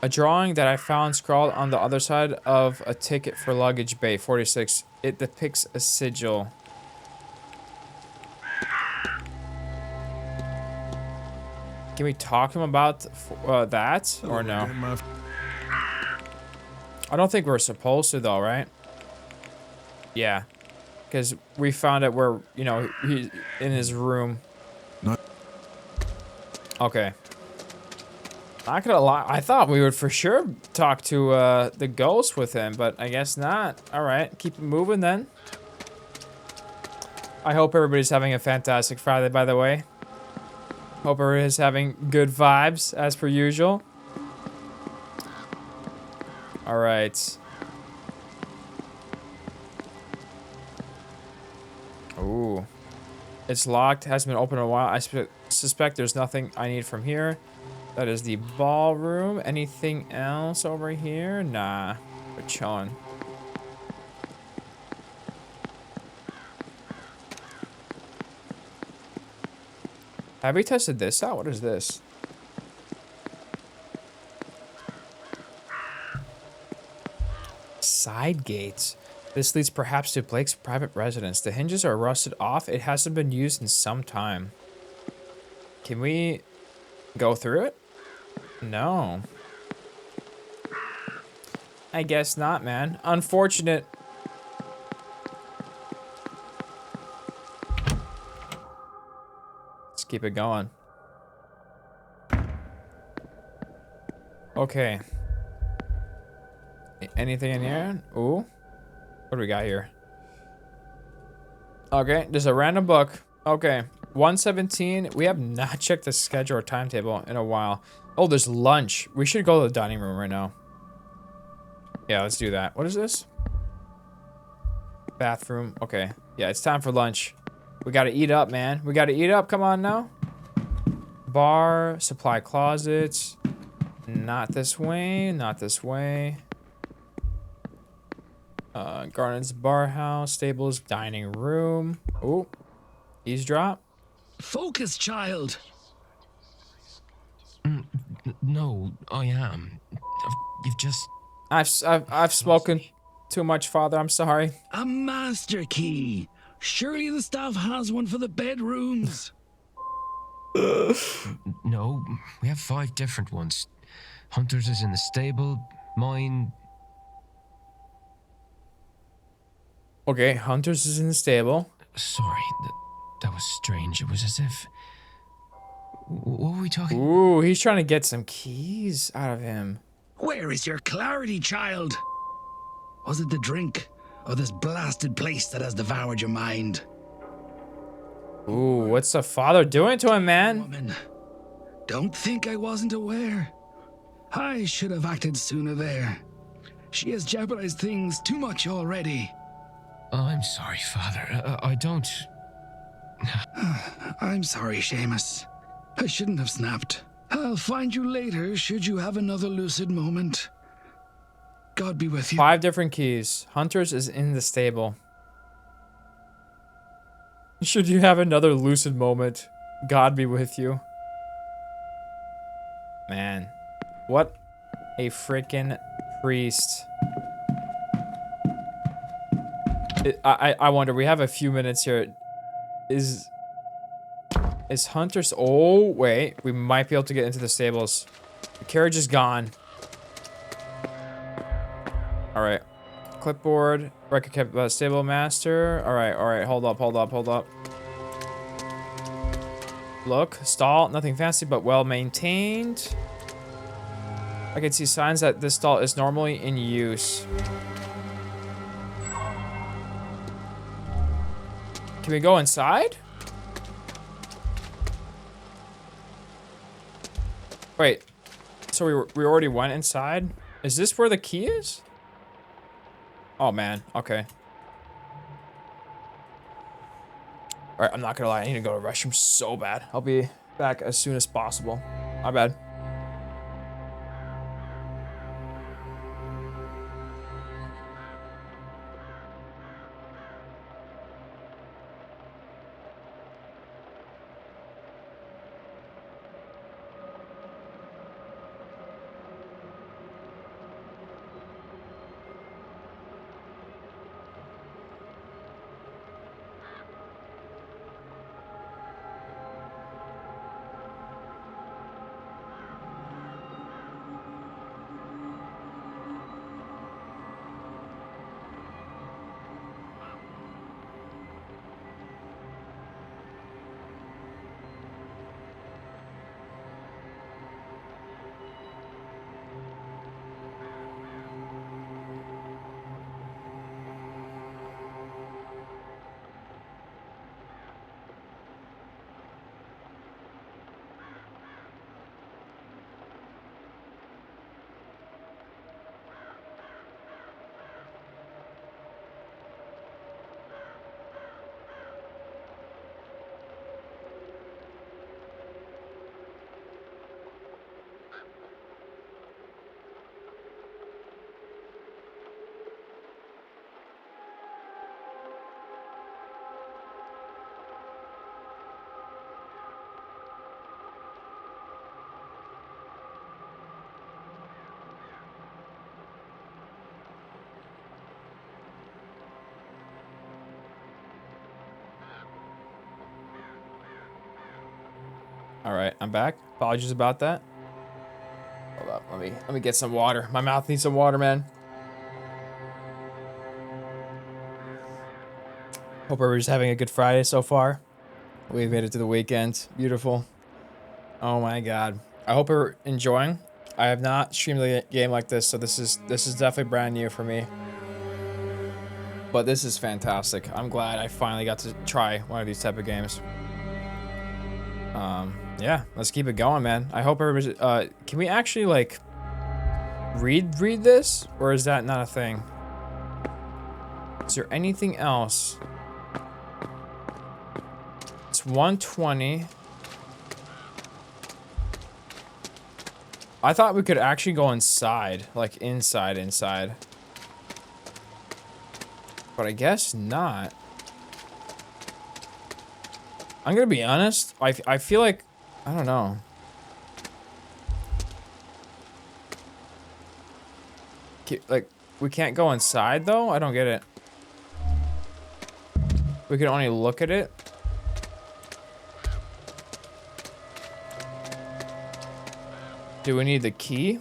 A drawing that I found scrawled on the other side of a ticket for luggage bay 46. It depicts a sigil. Can we talk to him about that or no? I don't think we're supposed to though, right? Yeah, because we found it where, you know, he's in his room. Okay. Not gonna lie, I thought we would for sure talk to the ghost with him, but I guess not. Alright, keep it moving then. I hope everybody's having a fantastic Friday, by the way. Hope everybody's having good vibes, as per usual. Alright. Ooh. It's locked, hasn't been open in a while. I suspect there's nothing I need from here. That is the ballroom. Anything else over here? Nah. We're chilling. Have we tested this out? What is this? Side gates. This leads perhaps to Blake's private residence. The hinges are rusted off. It hasn't been used in some time. Can we go through it? No. I guess not, man. Unfortunate. Let's keep it going. Okay. Anything in here? Ooh. What do we got here? Okay, there's a random book. Okay. 117. We have not checked the schedule or timetable in a while. Oh, there's lunch. We should go to the dining room right now. Yeah, let's do that. What is this? Bathroom. Okay. Yeah, it's time for lunch. We gotta eat up, man. We gotta eat up. Come on now. Bar. Supply closets. Not this way. Not this way. Gardens bar house. Stables. Dining room. Ooh. Eavesdrop. Focus, child. No, I am. You've just... I've spoken too much, Father. I'm sorry. A master key. Surely the staff has one for the bedrooms. No, we have 5 different ones. Hunter's is in the stable. Mine... Okay, Hunter's is in the stable. Sorry, that was strange. It was as if... What were we talking? Ooh, he's trying to get some keys out of him. Where is your clarity, child? Was it the drink or this blasted place that has devoured your mind? Ooh, what's the father doing to him, man? Woman, don't think I wasn't aware. I should have acted sooner there. She has jeopardized things too much already. Oh, I'm sorry, Father. I don't... I'm sorry, Seamus. I shouldn't have snapped. I'll find you later should you have another lucid moment. God be with you. 5 different keys. Hunter's is in the stable. Should you have another lucid moment, God be with you. Man, what a freaking priest. I wonder, we have a few minutes here. Is Hunter's... Oh, wait. We might be able to get into the stables. The carriage is gone. Alright. Clipboard. Record kept stable master. Alright. Hold up. Look, stall, nothing fancy, but well maintained. I can see signs that this stall is normally in use. Can we go inside? Wait, so we already went inside? Is this where the key is? Oh man, okay. All right, I'm not gonna lie, I need to go to the restroom so bad. I'll be back as soon as possible. My bad. All right, I'm back. Apologies about that. Hold up, let me get some water. My mouth needs some water, man. Hope everybody's having a good Friday so far. We've made it to the weekend. Beautiful. Oh my god. I hope you're enjoying. I have not streamed a game like this, so this is definitely brand new for me. But this is fantastic. I'm glad I finally got to try one of these type of games. Yeah, let's keep it going, man. I hope everybody's, can we actually, like, read this? Or is that not a thing? Is there anything else? It's 120. I thought we could actually go inside. Like, inside. But I guess not. I'm gonna be honest. I feel like, I don't know. Like, we can't go inside though? I don't get it. We can only look at it. Do we need the key?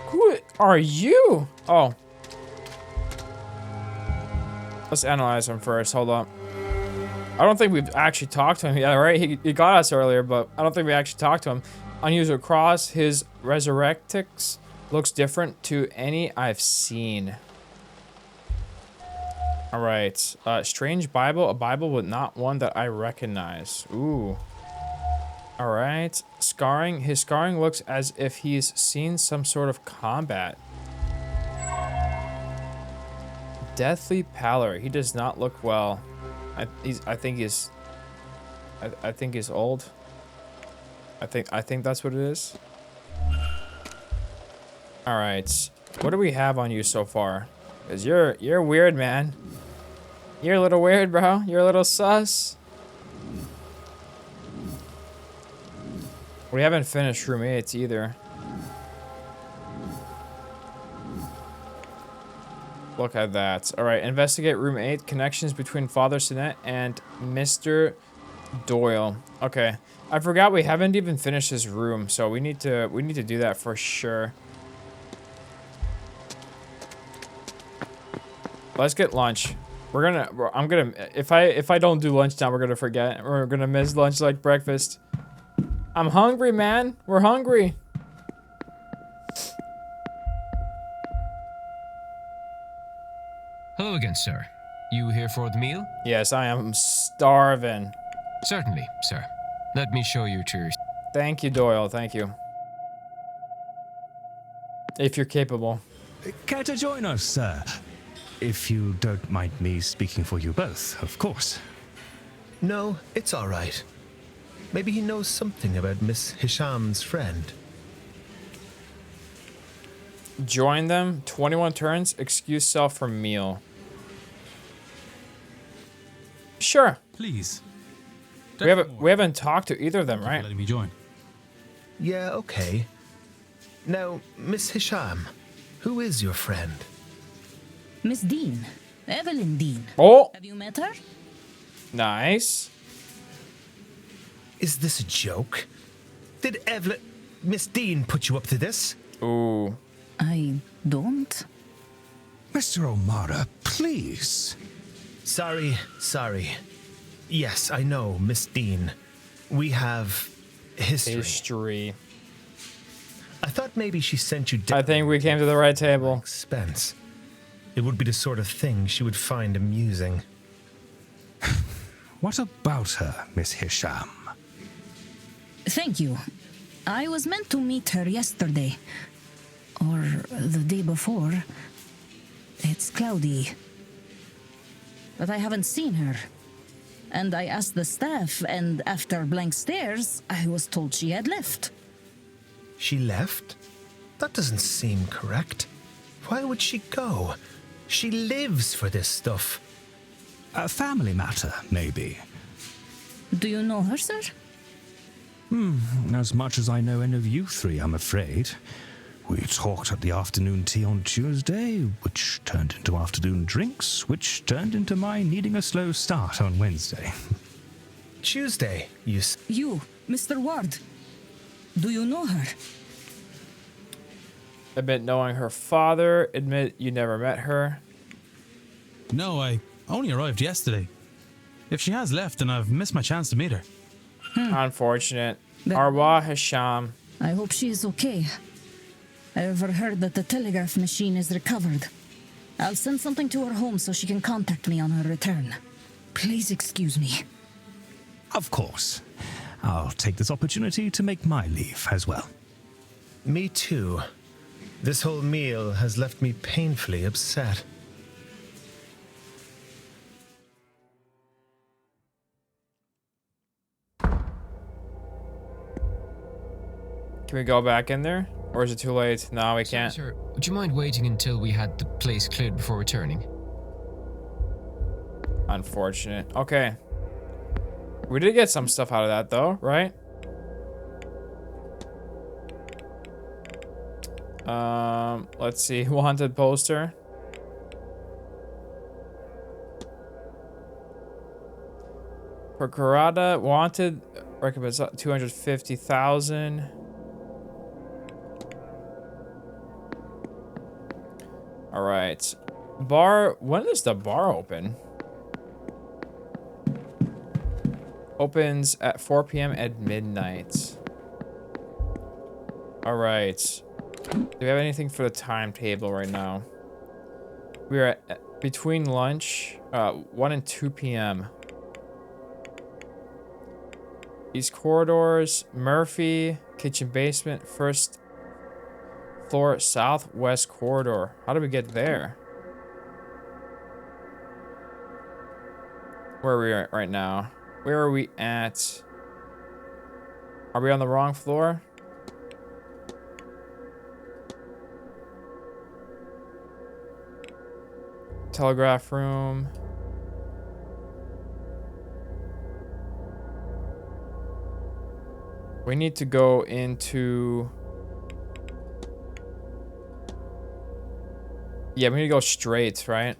Who are you? Oh. Let's analyze him first. Hold up. I don't think we've actually talked to him. Yeah, right? He got us earlier, but I don't think we actually talked to him. Unusual cross. His resurrectix looks different to any I've seen. All right. Strange Bible. A Bible, but not one that I recognize. Ooh. All right. Scarring. His scarring looks as if he's seen some sort of combat. Deathly pallor. He does not look well. I think he's old. I think that's what it is. All right. What do we have on you so far? Cause you're weird, man. You're a little weird, bro. You're a little sus. We haven't finished room 8 either. Look at that. All right, investigate room 8. Connections between Father Sinet and Mr. Doyle. Okay, I forgot we haven't even finished this room, so we need to do that for sure. Let's get lunch. I'm gonna, if I don't do lunch now, we're gonna forget. We're gonna miss lunch like breakfast. I'm hungry, man. We're hungry. Hello again, sir. You here for the meal? Yes, I am starving. Certainly, sir. Let me show you to your... Thank you, Doyle. Thank you. If you're capable. Care to join us, sir? If you don't mind me speaking for you both, of course. No, it's all right. Maybe he knows something about Miss Hisham's friend. Join them. 21 turns. Excuse self for meal. Sure. Please. We haven't talked to either of them, right? Letting me join. Yeah, okay. Now, Miss Hisham, who is your friend? Miss Dean. Evelyn Dean. Oh, Have you met her? nice. Is this a joke? Did Miss Dean put you up to this? Ooh. I don't. Mr. O'Mara, please. Sorry. Yes, I know, Miss Dean. We have history. I thought maybe she sent you down. I think we came to the right table. Expense. It would be the sort of thing she would find amusing. What about her, Miss Hisham? Thank you. I was meant to meet her yesterday. Or the day before. It's cloudy. But I haven't seen her. And I asked the staff, and after blank stares, I was told she had left. She left? That doesn't seem correct. Why would she go? She lives for this stuff. A family matter, maybe. Do you know her, sir? As much as I know any of you three, I'm afraid. We talked at the afternoon tea on Tuesday, which turned into afternoon drinks, which turned into my needing a slow start on Wednesday. Tuesday, you Mr. Ward. Do you know her? Admit knowing her father. Admit you never met her. No, I only arrived yesterday. If she has left, then I've missed my chance to meet her. Unfortunate. But- Arwah Hisham. I hope she is okay. I overheard that the telegraph machine is recovered. I'll send something to her home so she can contact me on her return. Please excuse me. Of course. I'll take this opportunity to make my leave as well. Me too. This whole meal has left me painfully upset. Can we go back in there? Or is it too late? No, we can't. Sir, would you mind waiting until we had the place cleared before returning? Unfortunate. Okay. We did get some stuff out of that though, right? Let's see. Wanted poster. Procurada wanted recommends 250,000. All right. Bar, when does the bar open? Opens at 4 p.m. at midnight. All right. Do we have anything for the timetable right now? We are at, between lunch, 1 and 2 p.m. East corridors, Murphy, kitchen basement, first floor, southwest corridor. How do we get there? Where are we at right now? Where are we at? Are we on the wrong floor? Telegraph room. We need to go into... Yeah, we need to go straight, right?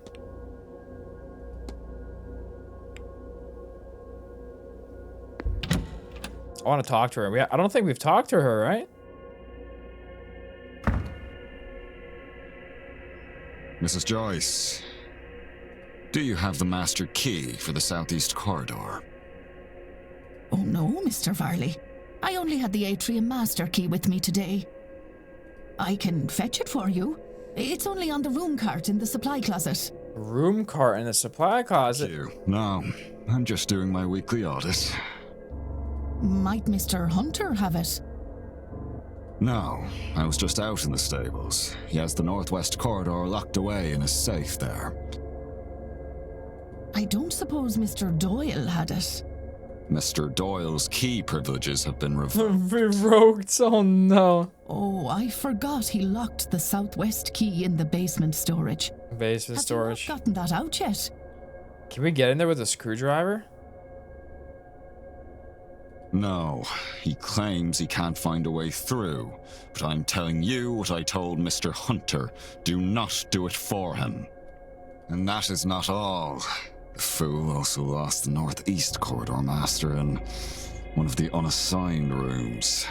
I want to talk to her. I don't think we've talked to her, right? Mrs. Joyce, Do you have the master key for the southeast corridor? Oh no, Mr. Varley. I only had the atrium master key with me today. I can fetch it for you. It's only on the room cart in the supply closet. Room cart in the supply closet? Thank you. No, I'm just doing my weekly audit. Might Mr. Hunter have it? No, I was just out in the stables. He has the northwest corridor locked away in his safe there. I don't suppose Mr. Doyle had it. Mr. Doyle's key privileges have been revoked. Revoked? Oh no. Oh, I forgot he locked the southwest key in the basement storage. Basement storage. Have you not gotten that out yet? Can we get in there with a screwdriver? No, he claims he can't find a way through, but I'm telling you what I told Mr. Hunter. Do not do it for him. And that is not all. The fool also lost the northeast corridor master in one of the unassigned rooms.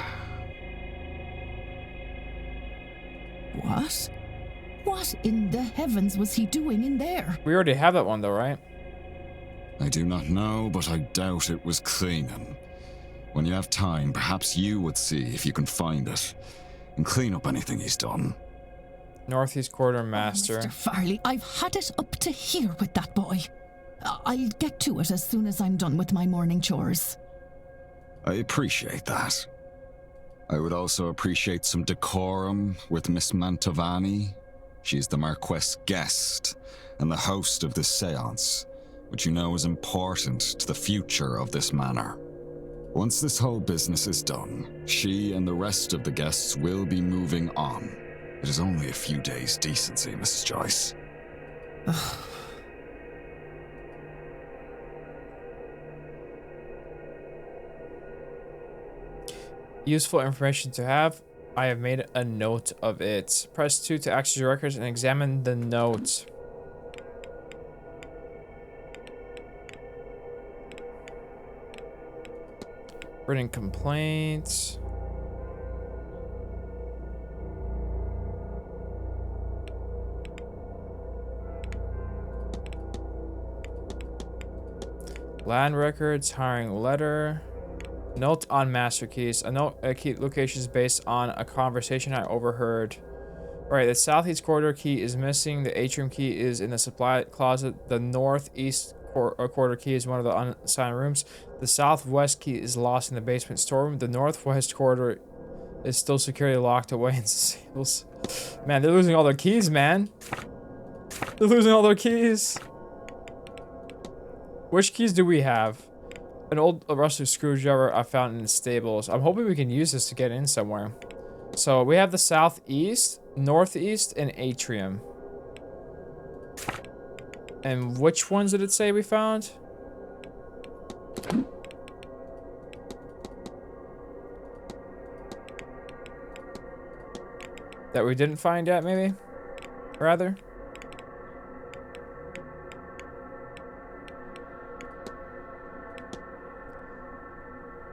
What? What in the heavens was he doing in there? We already have that one though, right? I do not know, but I doubt it was cleaning. When you have time, perhaps you would see if you can find it and clean up anything he's done. Northeast corridor master. Mr. Farley, I've had it up to here with that boy. I'll get to it as soon as I'm done with my morning chores. I appreciate that. I would also appreciate some decorum with Miss Mantovani. She's the Marquess' guest and the host of this seance, which you know is important to the future of this manor. Once this whole business is done, she and the rest of the guests will be moving on. It is only a few days' decency, Mrs. Joyce. Useful information to have. I have made a note of it. Press 2 to access your records and examine the note. Written complaints. Land records, hiring letter. Note on master keys. A note key locations based on a conversation I overheard. Alright, the southeast corridor key is missing. The atrium key is in the supply closet. The northeast corridor key is one of the unassigned rooms. The southwest key is lost in the basement storeroom. The northwest corridor is still securely locked away in stables. Man, they're losing all their keys, man. They're losing all their keys. Which keys do we have? An old rusty screwdriver I found in the stables. I'm hoping we can use this to get in somewhere. So we have the southeast, northeast, and atrium. And which ones did it say we found? That we didn't find yet, maybe? Rather?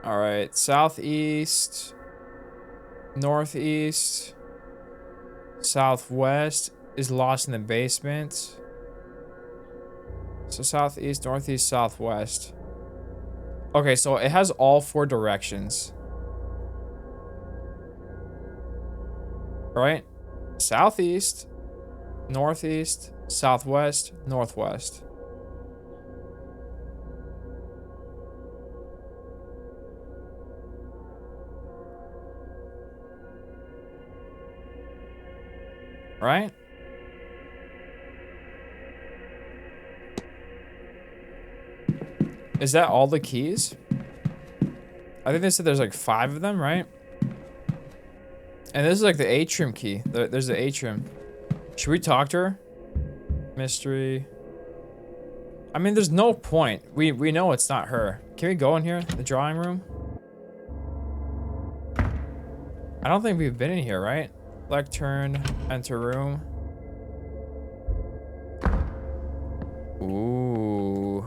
Alright, southeast, northeast, southwest is lost in the basement. So southeast, northeast, southwest. Okay, so it has all 4 directions. Right? Southeast, northeast, southwest, northwest. Right? Is that all the keys? I think they said there's like 5 of them, right? And this is like the atrium key. There's the atrium. Should we talk to her? Mystery. I mean, there's no point. We know it's not her. Can we go in here? The drawing room? I don't think we've been in here, right? Lectern, enter room. Ooh.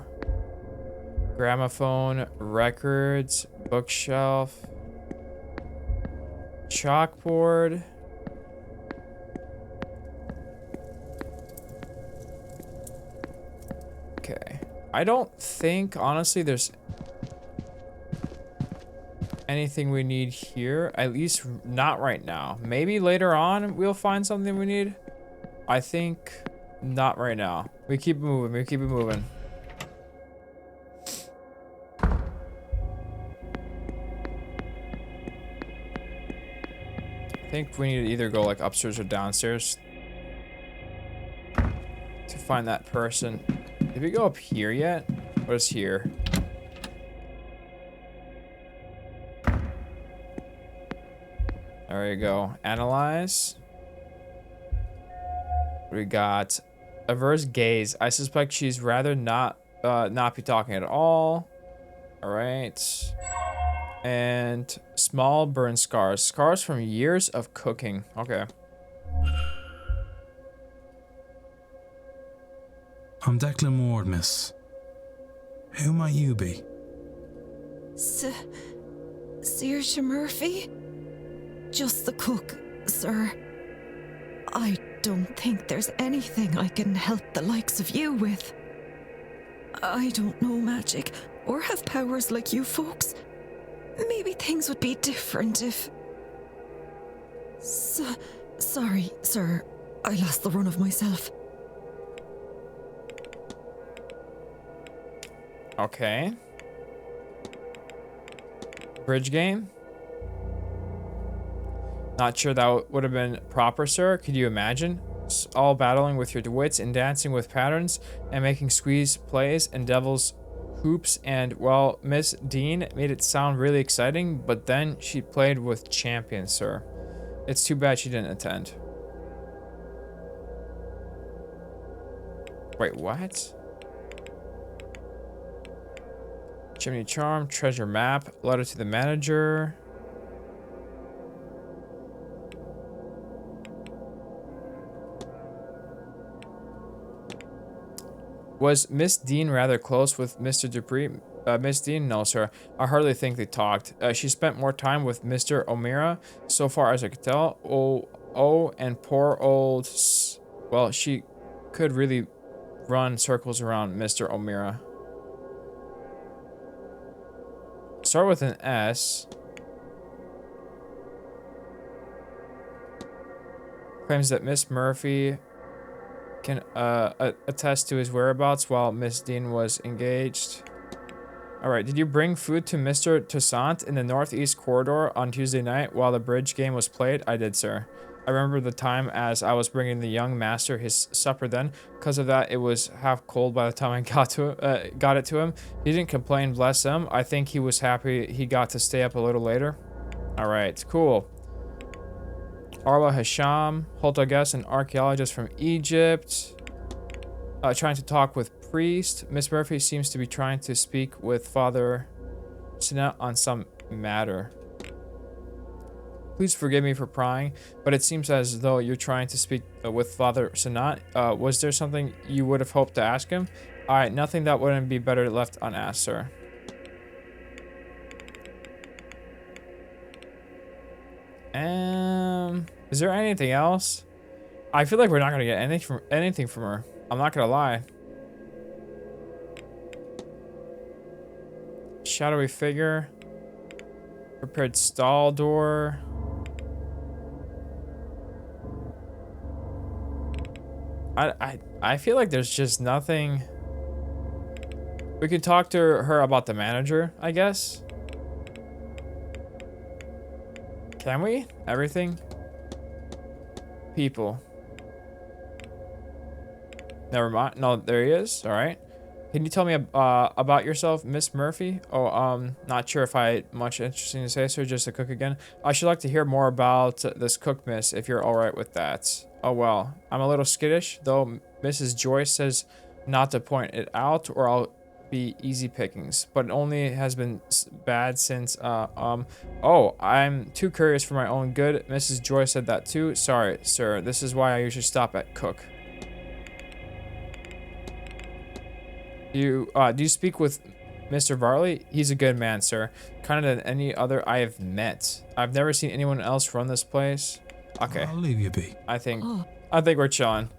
Gramophone, records, bookshelf, chalkboard. I don't think, honestly, there's anything we need here. At least not right now. Maybe later on we'll find something we need. I think not right now. We keep moving. We keep it moving. I think we need to either go like upstairs or downstairs to find that person. Did we go up here yet? What is here? There you go. Analyze. We got averse gaze. I suspect she's rather not be talking at all. All right. And small burn scars. Scars from years of cooking. Okay. I'm Declan Ward, miss. Who might you be? Saoirse Murphy? Just the cook, sir. I don't think there's anything I can help the likes of you with. I don't know magic or have powers like you folks. Maybe things would be different if... Sorry, sir. I lost the run of myself. Okay. Bridge game? Not sure that would have been proper, sir. Could you imagine? All battling with your wits and dancing with patterns and making squeeze plays and devil's hoops, and well, Miss Dean made it sound really exciting, but then she played with champions, sir. It's too bad she didn't attend. Wait, what? Chimney charm, treasure map, letter to the manager. Was Miss Dean rather close with Mr. Dupree? Miss Dean? No, sir. I hardly think they talked. She spent more time with Mr. O'Meara, so far as I could tell. Oh, and poor old... Well, she could really run circles around Mr. O'Meara. Start with an S. Claims that Miss Murphy can attest to his whereabouts while Miss Dean was engaged. Alright, did you bring food to Mr. Toussaint in the northeast corridor on Tuesday night while the bridge game was played? I did, sir. I remember the time as I was bringing the young master his supper then. Because of that, it was half cold by the time I got it to him. He didn't complain, bless him. I think he was happy he got to stay up a little later. Alright, cool. Arwa Hasham, Holtagas, an archaeologist from Egypt. Trying to talk with priest. Miss Murphy seems to be trying to speak with Father Sinat on some matter. Please forgive me for prying, but it seems as though you're trying to speak with Father Sinat. Was there something you would have hoped to ask him? Alright, nothing that wouldn't be better left unasked, sir. Is there anything else? I feel like we're not gonna get anything from her. I'm not gonna lie. Shadowy figure. Prepared stall door. I feel like there's just nothing. We could talk to her about the manager, I guess. Can we? Everything? People. Never mind. No, there he is. All right. Can you tell me about yourself, Miss Murphy? Oh, not sure if I had much interesting to say, sir. Just a cook again. I should like to hear more about this cook, miss, if you're all right with that. Oh, well. I'm a little skittish, though Mrs. Joyce says not to point it out, or I'll be easy pickings. But it only has been bad since, oh, I'm too curious for my own good. Mrs. Joyce said that too. Sorry, sir. This is why I usually stop at cook. Do you speak with Mr. Varley? He's a good man, sir. Kinder than any other I have met. I've never seen anyone else run this place. Okay. I'll leave you be. I think we're chilling.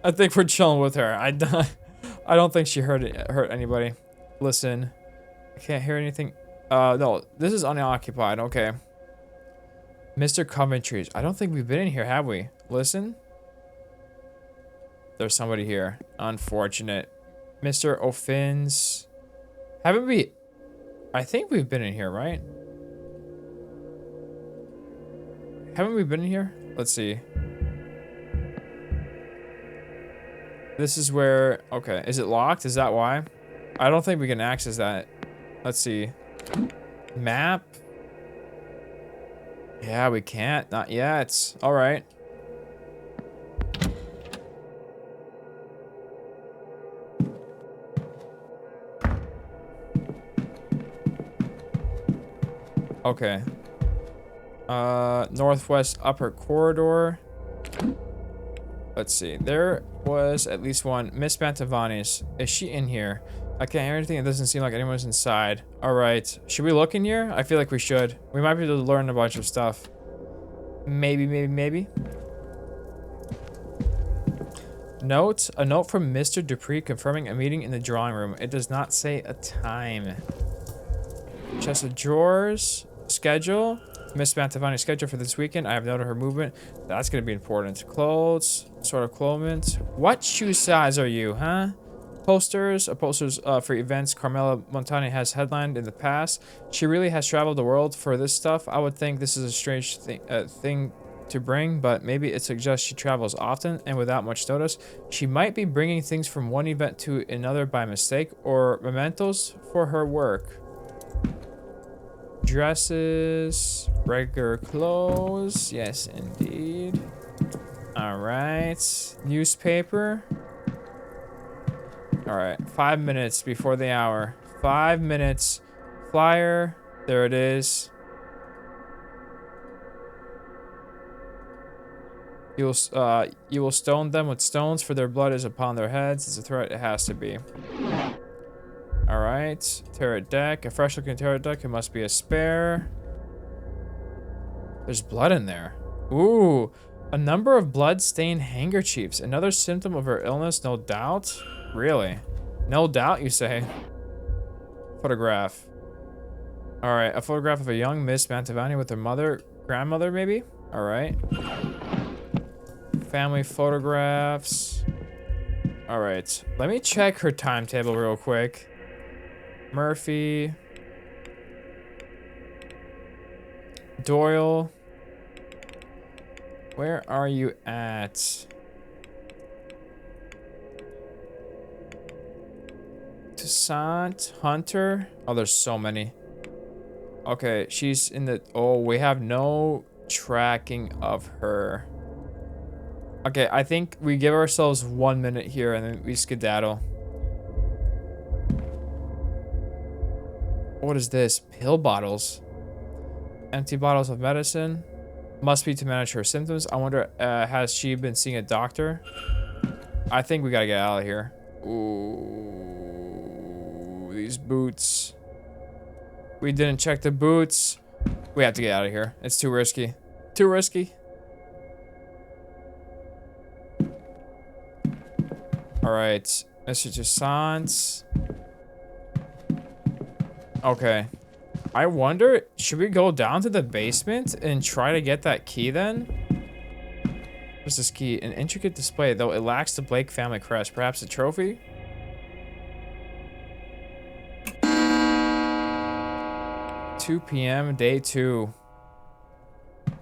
I think we're chilling with her. I I don't think she hurt anybody. Listen, I can't hear anything. No, this is unoccupied. Okay. Mr. Coventry's. I don't think we've been in here, have we? Listen. There's somebody here. Unfortunate. Mr. O'Finn's. Haven't we? I think we've been in here, right? Haven't we been in here? Let's see. This is where... Okay. Is it locked? Is that why? I don't think we can access that. Let's see. Map. Yeah, we can't. Not yet. All right. Okay. Northwest upper corridor. Let's see. There was at least one. Miss Mantovani's. Is she in here? I can't hear anything. It doesn't seem like anyone's inside. All right. Should we look in here? I feel like we should. We might be able to learn a bunch of stuff. Maybe, maybe, maybe. Note. A note from Mr. Dupree confirming a meeting in the drawing room. It does not say a time. Chest of drawers. Schedule. Miss Mantovani's schedule for this weekend. I have noted her movement. That's going to be important. Clothes. Sort of clothing. What shoe size are you, huh? Posters. Posters for events Carmela Montani has headlined in the past. She really has traveled the world for this stuff. I would think this is a strange thing to bring, but maybe it suggests she travels often and without much notice. She might be bringing things from one event to another by mistake or mementos for her work. Dresses, regular clothes, yes indeed. All right, newspaper. All right, 5 minutes before the hour. 5 minutes. Flyer, there it is. You will stone them with stones, for their blood is upon their heads. It's a threat, it has to be. Alright, turret deck. A fresh looking turret deck. It must be a spare. There's blood in there. Ooh, a number of blood-stained handkerchiefs. Another symptom of her illness, no doubt. Really? No doubt, you say? Photograph. Alright, a photograph of a young Miss Mantovani with her mother, grandmother maybe? Alright. Family photographs. Alright, let me check her timetable real quick. Murphy. Doyle. Where are you at? Toussaint. Hunter. Oh, there's so many. Okay, she's in the... Oh, we have no tracking of her. Okay, I think we give ourselves 1 minute here and then we skedaddle. What is this? Pill bottles. Empty bottles of medicine. Must be to manage her symptoms. I wonder, has she been seeing a doctor? I think we gotta get out of here. Ooh, these boots. We didn't check the boots. We have to get out of here. It's too risky. Too risky. All right, Mr. Toussaint. Okay. I wonder, should we go down to the basement and try to get that key then? What's this key? An intricate display, though it lacks the Blake family crest. Perhaps a trophy? 2 p.m. day 2. All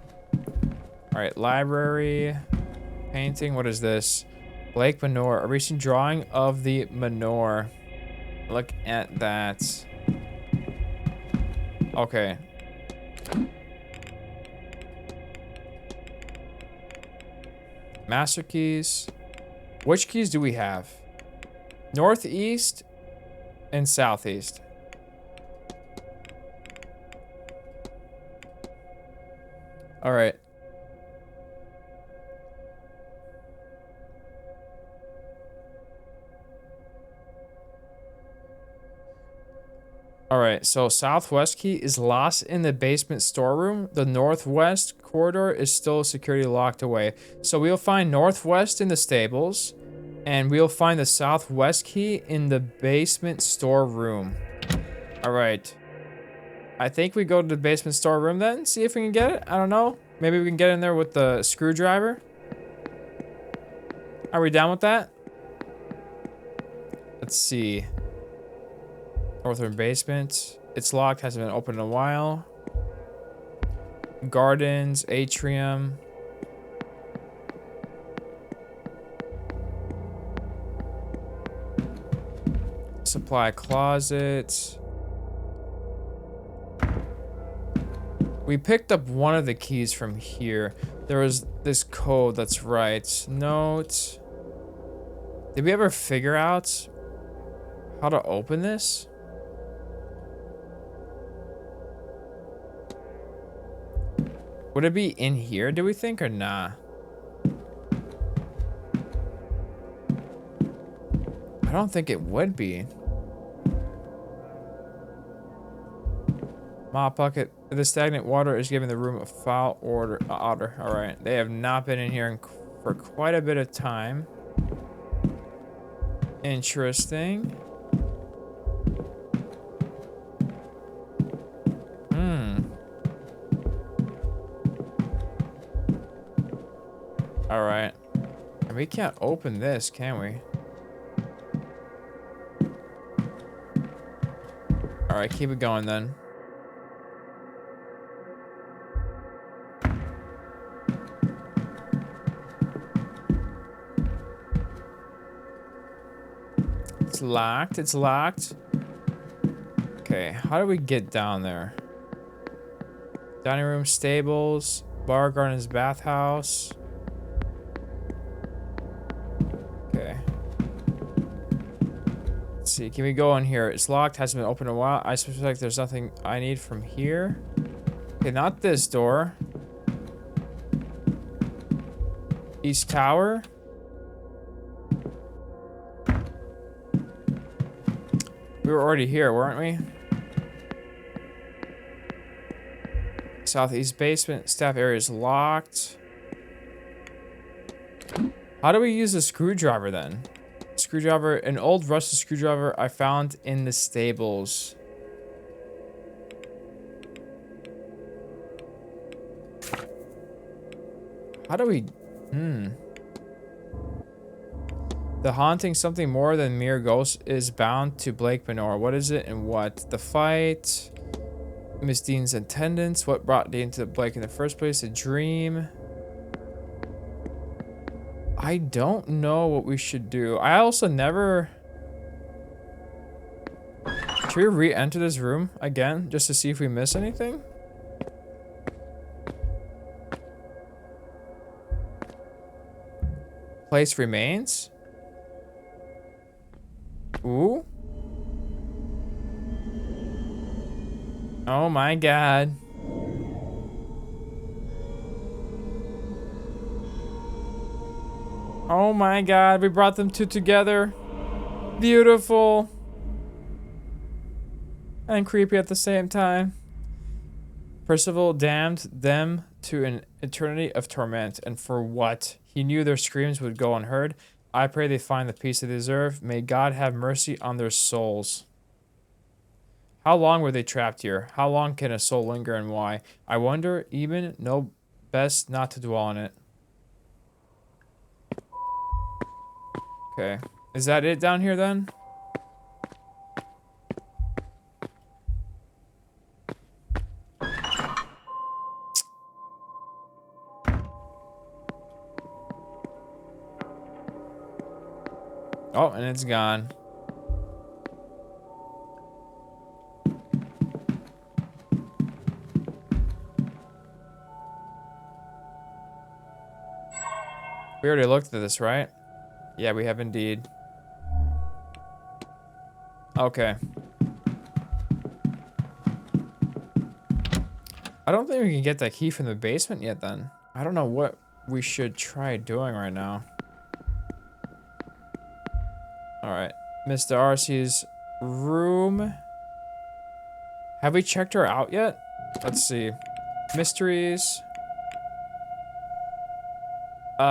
right, library, painting. What is this? Blake Manor, a recent drawing of the Manor. Look at that. Okay. Master keys. Which keys do we have? Northeast and southeast. All right. All right, so southwest key is lost in the basement storeroom. The northwest corridor is still security locked away. So we'll find northwest in the stables, And we'll find the southwest key in the basement storeroom. All right. I think we go to the basement storeroom then, see if we can get it. I don't know. Maybe we can get in there with the screwdriver. Are we down with that? Let's see. Northern basement. It's locked, hasn't been opened in a while. Gardens, atrium. Supply closet. We picked up one of the keys from here. There was this code, that's right. Note. Did we ever figure out how to open this? Would it be in here, do we think, or nah? I don't think it would be. Mop bucket. The stagnant water is giving the room a foul odor. Alright. They have not been in here for quite a bit of time. Interesting. Alright. And we can't open this, can we? Alright, keep it going then. It's locked. It's locked. Okay, how do we get down there? Dining room, stables, bar, gardens, bathhouse. Okay. Let's see. Can we go in here? It's locked. Hasn't been opened in a while. I suspect there's nothing I need from here. Okay, not this door. East Tower. We were already here, weren't we? Southeast basement. Staff area is locked. How do we use the screwdriver then? Screwdriver, an old rusted screwdriver I found in the stables. How do we... The haunting, something more than mere ghost, is bound to Blake Manor. What is it and what? The fight. Miss Dean's attendance. What brought Dean to Blake in the first place? A dream. I don't know what we should do. I also never... Should we re-enter this room again just to see if we miss anything? Place remains. Ooh. Oh my god. Oh my god, we brought them two together. Beautiful. And creepy at the same time. Percival damned them to an eternity of torment. And for what? He knew their screams would go unheard. I pray they find the peace they deserve. May God have mercy on their souls. How long were they trapped here? How long can a soul linger and why? I wonder, even know best not to dwell on it. Okay. Is that it down here then? Oh, and it's gone. We already looked at this, right? Yeah, we have indeed. Okay. I don't think we can get that key from the basement yet then. I don't know what we should try doing right now. Alright. Mr. Darcy's room. Have we checked her out yet? Let's see. Mysteries.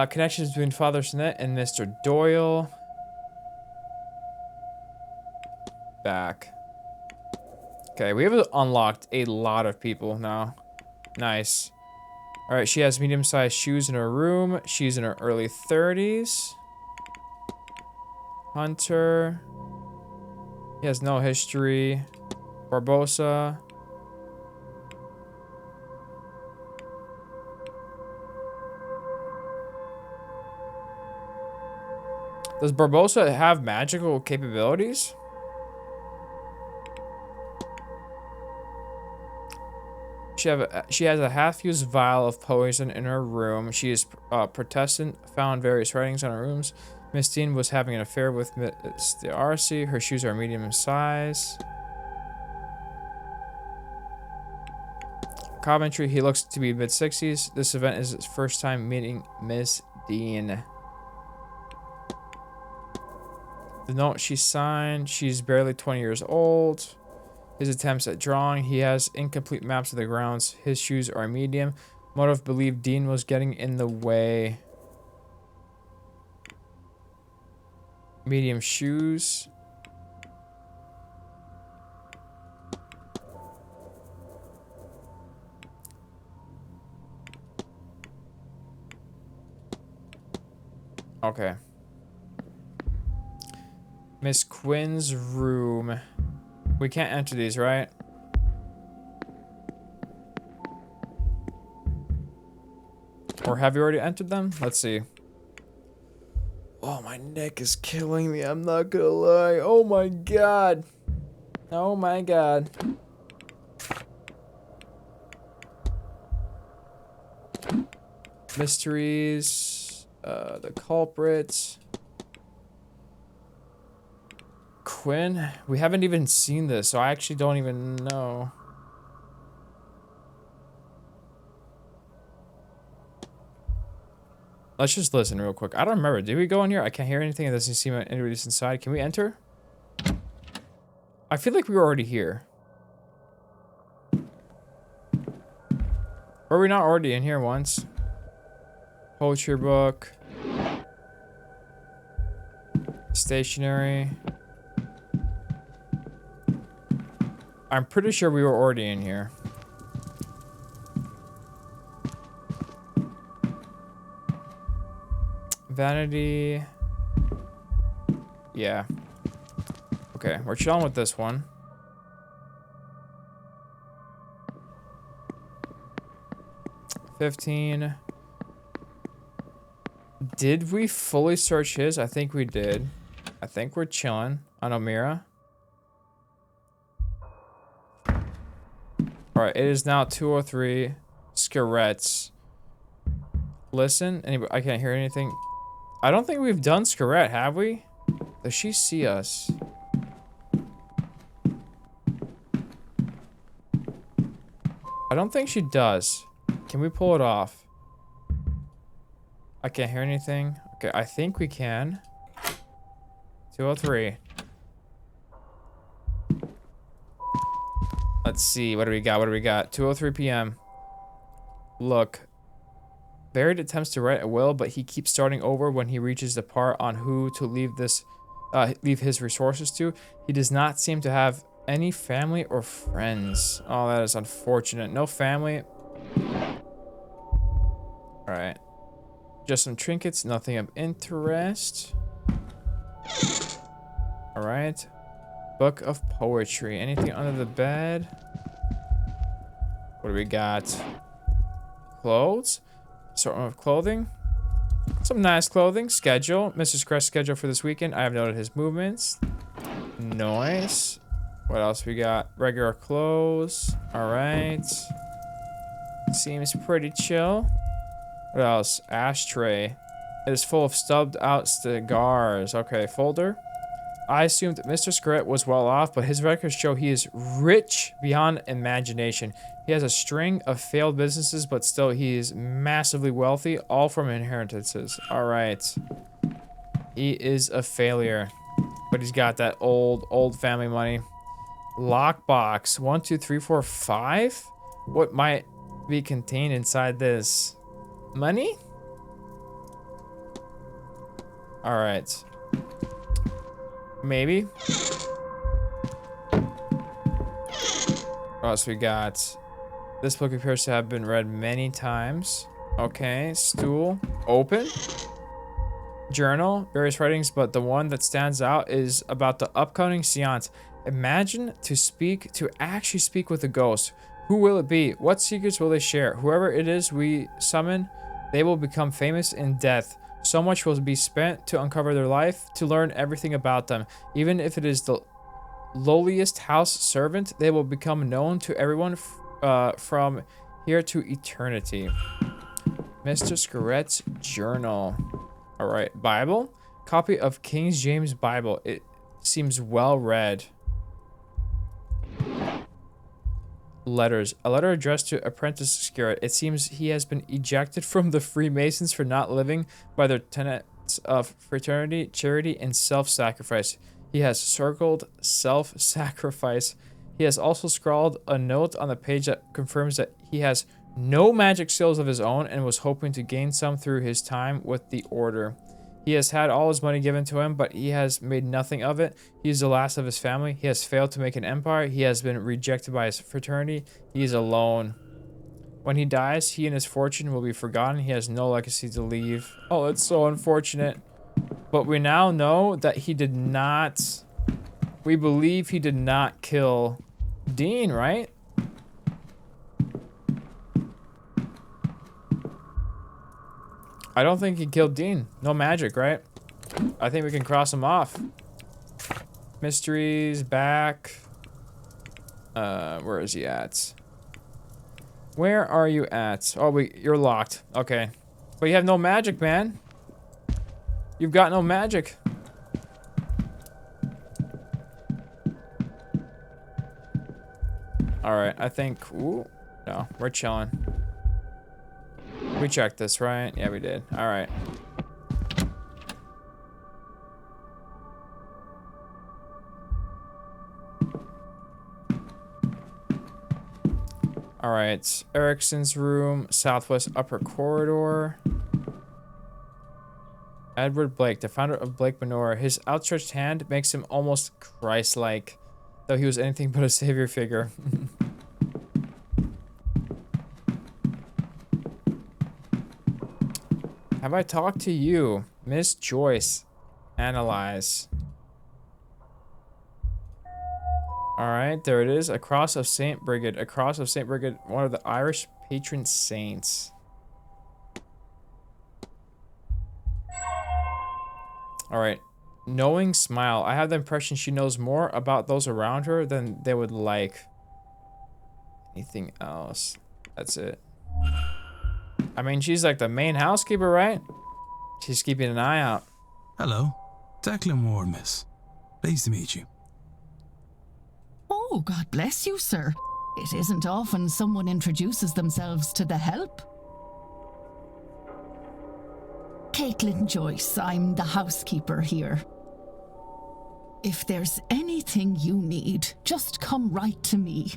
Connections between Father Sinet and Mr. Doyle. back. Okay, we have unlocked a lot of people now. Nice. All right, she has medium-sized shoes in her room. She's in her early 30s. Hunter. He has no history. Barbosa. Does Barbosa have magical capabilities? She has a half-used vial of poison in her room. She is Protestant, found various writings on her rooms. Miss Dean was having an affair with Miss D'Arcy. Her shoes are medium in size. Commentary, he looks to be mid-60s. This event is his first time meeting Miss Dean. The note she signed, she's barely 20 years old. His attempts at drawing, he has incomplete maps of the grounds. His shoes are medium. Motive, believed Dean was getting in the way. Medium shoes. Okay. Miss Quinn's room. We can't enter these, right? Or have you already entered them? Let's see. Oh, my neck is killing me. I'm not gonna lie. Oh my god. Oh my god. Mysteries. The culprits. Quinn? We haven't even seen this, so I actually don't even know. Let's just listen real quick. I don't remember. Did we go in here? I can't hear anything. It doesn't seem anybody's inside. Can we enter? I feel like we were already here. Were we not already in here once? Poetry book. Stationery. I'm pretty sure we were already in here. Vanity. Yeah. Okay, we're chilling with this one. $15. Did we fully search his? I think we did. I think we're chilling on Omira. Alright, it is now 2:03. Scarettes. Listen. Anybody, I can't hear anything. I don't think we've done Scarette, have we? Does she see us? I don't think she does. Can we pull it off? I can't hear anything. Okay, I think we can. 2:03. Let's see. What do we got? What do we got? 2:03 p.m. Look. Barrett attempts to write a will, but he keeps starting over when he reaches the part on who to leave his resources to. He does not seem to have any family or friends. Oh, that is unfortunate. No family. Alright. Just some trinkets, nothing of interest. Alright. Book of poetry. Anything under the bed? What do we got? Clothes? Assortment of clothing. Some nice clothing. Schedule. Mr. Crest's schedule for this weekend. I have noted his movements. Nice. What else we got? Regular clothes. Alright. Seems pretty chill. What else? Ashtray. It is full of stubbed out cigars. Okay, folder. I assumed that Mr. Scarrett was well off, but his records show he is rich beyond imagination. He has a string of failed businesses, but still he is massively wealthy, all from inheritances. Alright. He is a failure. But he's got that old family money. Lockbox. 1, 2, 3, 4, 5? What might be contained inside this? Money? Alright. Maybe. What else we got? This book appears to have been read many times. Okay, stool. Open. Journal. Various writings, but the one that stands out is about the upcoming seance. Imagine to actually speak with a ghost. Who will it be? What secrets will they share? Whoever it is we summon, they will become famous in death. So much will be spent to uncover their life, to learn everything about them. Even if it is the lowliest house servant, they will become known to everyone from here to eternity. Mr. Scarrett's journal. All right, Bible. Copy of King James Bible. It seems well read. Letters. A letter addressed to Apprentice Scarrett. It seems he has been ejected from the Freemasons for not living by their tenets of fraternity, charity, and self-sacrifice. He has circled self-sacrifice. He has also scrawled a note on the page that confirms that he has no magic skills of his own and was hoping to gain some through his time with the Order. He has had all his money given to him, but he has made nothing of it. He is the last of his family. He has failed to make an empire. He has been rejected by his fraternity. He is alone. When he dies, he and his fortune will be forgotten. He has no legacy to leave. Oh, it's so unfortunate. But we now know that he did not... We believe he did not kill Dean, right? I don't think he killed Dean. No magic, right? I think we can cross him off. Mysteries, back. Where is he at? Where are you at? Oh, you're locked. Okay. But you have no magic, man. You've got no magic. Alright, I think... Ooh, no, we're chilling. We checked this, right? Yeah, we did. Alright. Alright, Erickson's room, southwest upper corridor. Edward Blake, the founder of Blake Manor. His outstretched hand makes him almost Christ-like, though he was anything but a savior figure. Have I talked to you? Miss Joyce. Analyze. Alright, there it is. A cross of St. Brigid. A cross of St. Brigid, one of the Irish patron saints. Alright. Knowing smile. I have the impression she knows more about those around her than they would like. Anything else? That's it. I mean, she's like the main housekeeper, right? She's keeping an eye out. Hello. Declan Ward, miss. Pleased to meet you. Oh, God bless you, sir. It isn't often someone introduces themselves to the help. Caitlin Joyce, I'm the housekeeper here. If there's anything you need, just come right to me.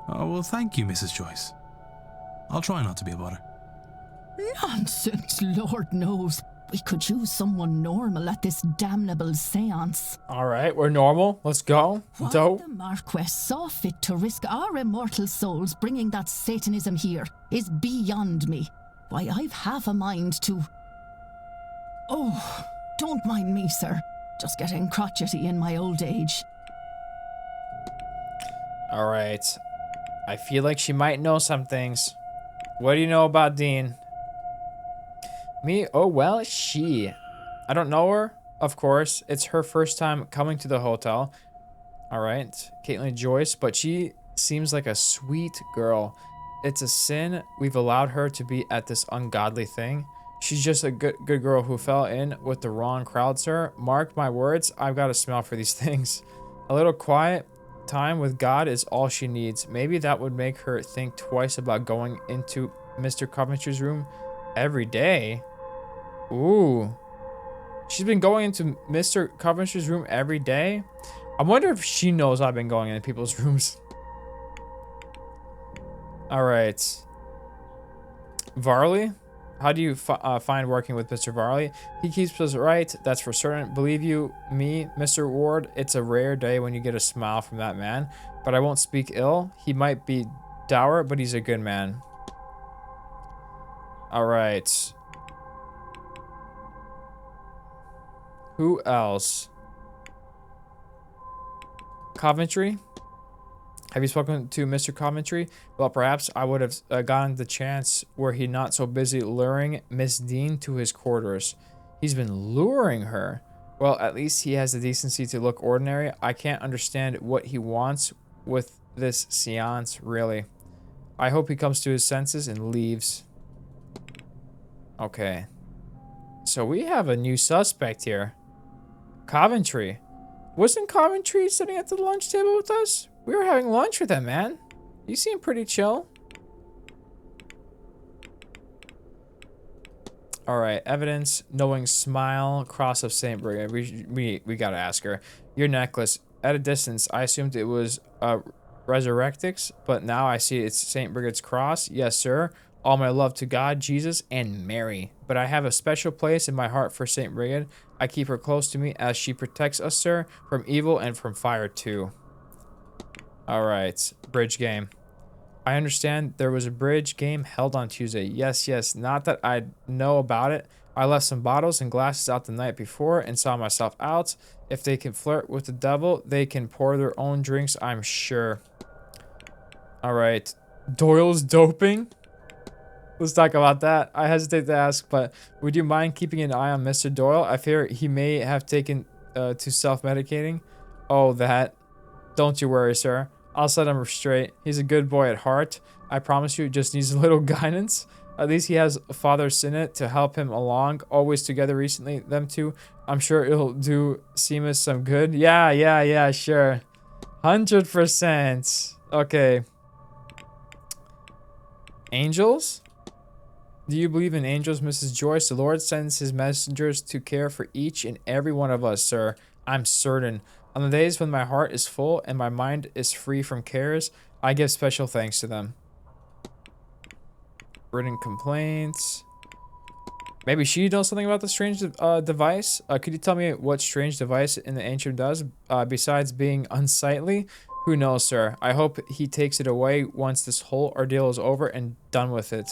Oh, well, thank you, Mrs. Joyce. I'll try not to be a bother. Nonsense, Lord knows. We could use someone normal at this damnable seance. Alright, we're normal. Let's go. Why Dope. the Marquess saw fit to risk our immortal souls bringing that Satanism here is beyond me. Why, I've half a mind to... Oh, don't mind me, sir. Just getting crotchety in my old age. Alright. I feel like she might know some things. What do you know about Dean? Me? Oh, well, she. I don't know her, of course. It's her first time coming to the hotel. Alright. Caitlin Joyce, but she seems like a sweet girl. It's a sin we've allowed her to be at this ungodly thing. She's just a good girl who fell in with the wrong crowd, sir. Mark my words, I've got a smell for these things. A little quiet time with God is all she needs. Maybe that would make her think twice about going into Mr. Coventry's room every day. Ooh. She's been going into Mr. Coventry's room every day? I wonder if she knows I've been going into people's rooms. Alright. Varley? How do you find working with Mr. Varley? He keeps us right, that's for certain. Believe you me, Mr. Ward, it's a rare day when you get a smile from that man. But I won't speak ill. He might be dour, but he's a good man. Alright. Who else? Coventry? Have you spoken to Mr. Coventry? Well, perhaps I would have gotten the chance were he not so busy luring Miss Dean to his quarters. He's been luring her. Well, at least he has the decency to look ordinary. I can't understand what he wants with this seance, really. I hope he comes to his senses and leaves. Okay. So we have a new suspect here. Coventry. Wasn't Coventry sitting at the lunch table with us? We were having lunch with him, man. You seem pretty chill. Alright, evidence, knowing smile, cross of St. Brigid. We gotta ask her. Your necklace. At a distance, I assumed it was Resurrectix, but now I see it's St. Brigid's cross. Yes, sir. All my love to God, Jesus, and Mary. But I have a special place in my heart for St. Brigid. I keep her close to me as she protects us, sir, from evil and from fire, too. Alright, bridge game. I understand there was a bridge game held on Tuesday. Yes, yes, not that I know about it. I left some bottles and glasses out the night before and saw myself out. If they can flirt with the devil, they can pour their own drinks, I'm sure. Alright, Doyle's doping? Let's talk about that. I hesitate to ask, but would you mind keeping an eye on Mr. Doyle? I fear he may have taken to self-medicating. Oh, that. Don't you worry, sir. I'll set him straight. He's a good boy at heart. I promise you, just needs a little guidance. At least he has Father Sinnott to help him along. Always together recently, them two. I'm sure it'll do Seamus some good. Yeah, sure. 100%. Okay. Angels? Do you believe in angels, Mrs. Joyce? The Lord sends his messengers to care for each and every one of us, sir. I'm certain. On the days when my heart is full and my mind is free from cares, I give special thanks to them. Written complaints. Maybe she knows something about the strange device. Could you tell me what strange device in the ancient does, besides being unsightly? Who knows, sir? I hope he takes it away once this whole ordeal is over and done with it.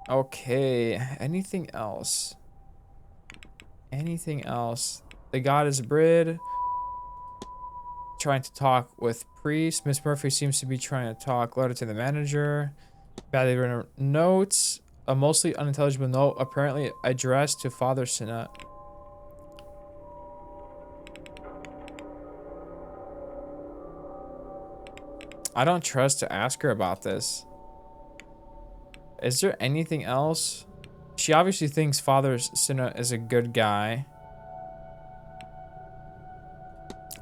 Okay, anything else? Anything else? The goddess Brid. Trying to talk with priest. Miss Murphy seems to be trying to talk. Letter to the manager. Badly written notes. A mostly unintelligible note, apparently addressed to Father Sinnott. I don't trust to ask her about this. Is there anything else? She obviously thinks Father Sinnott is a good guy.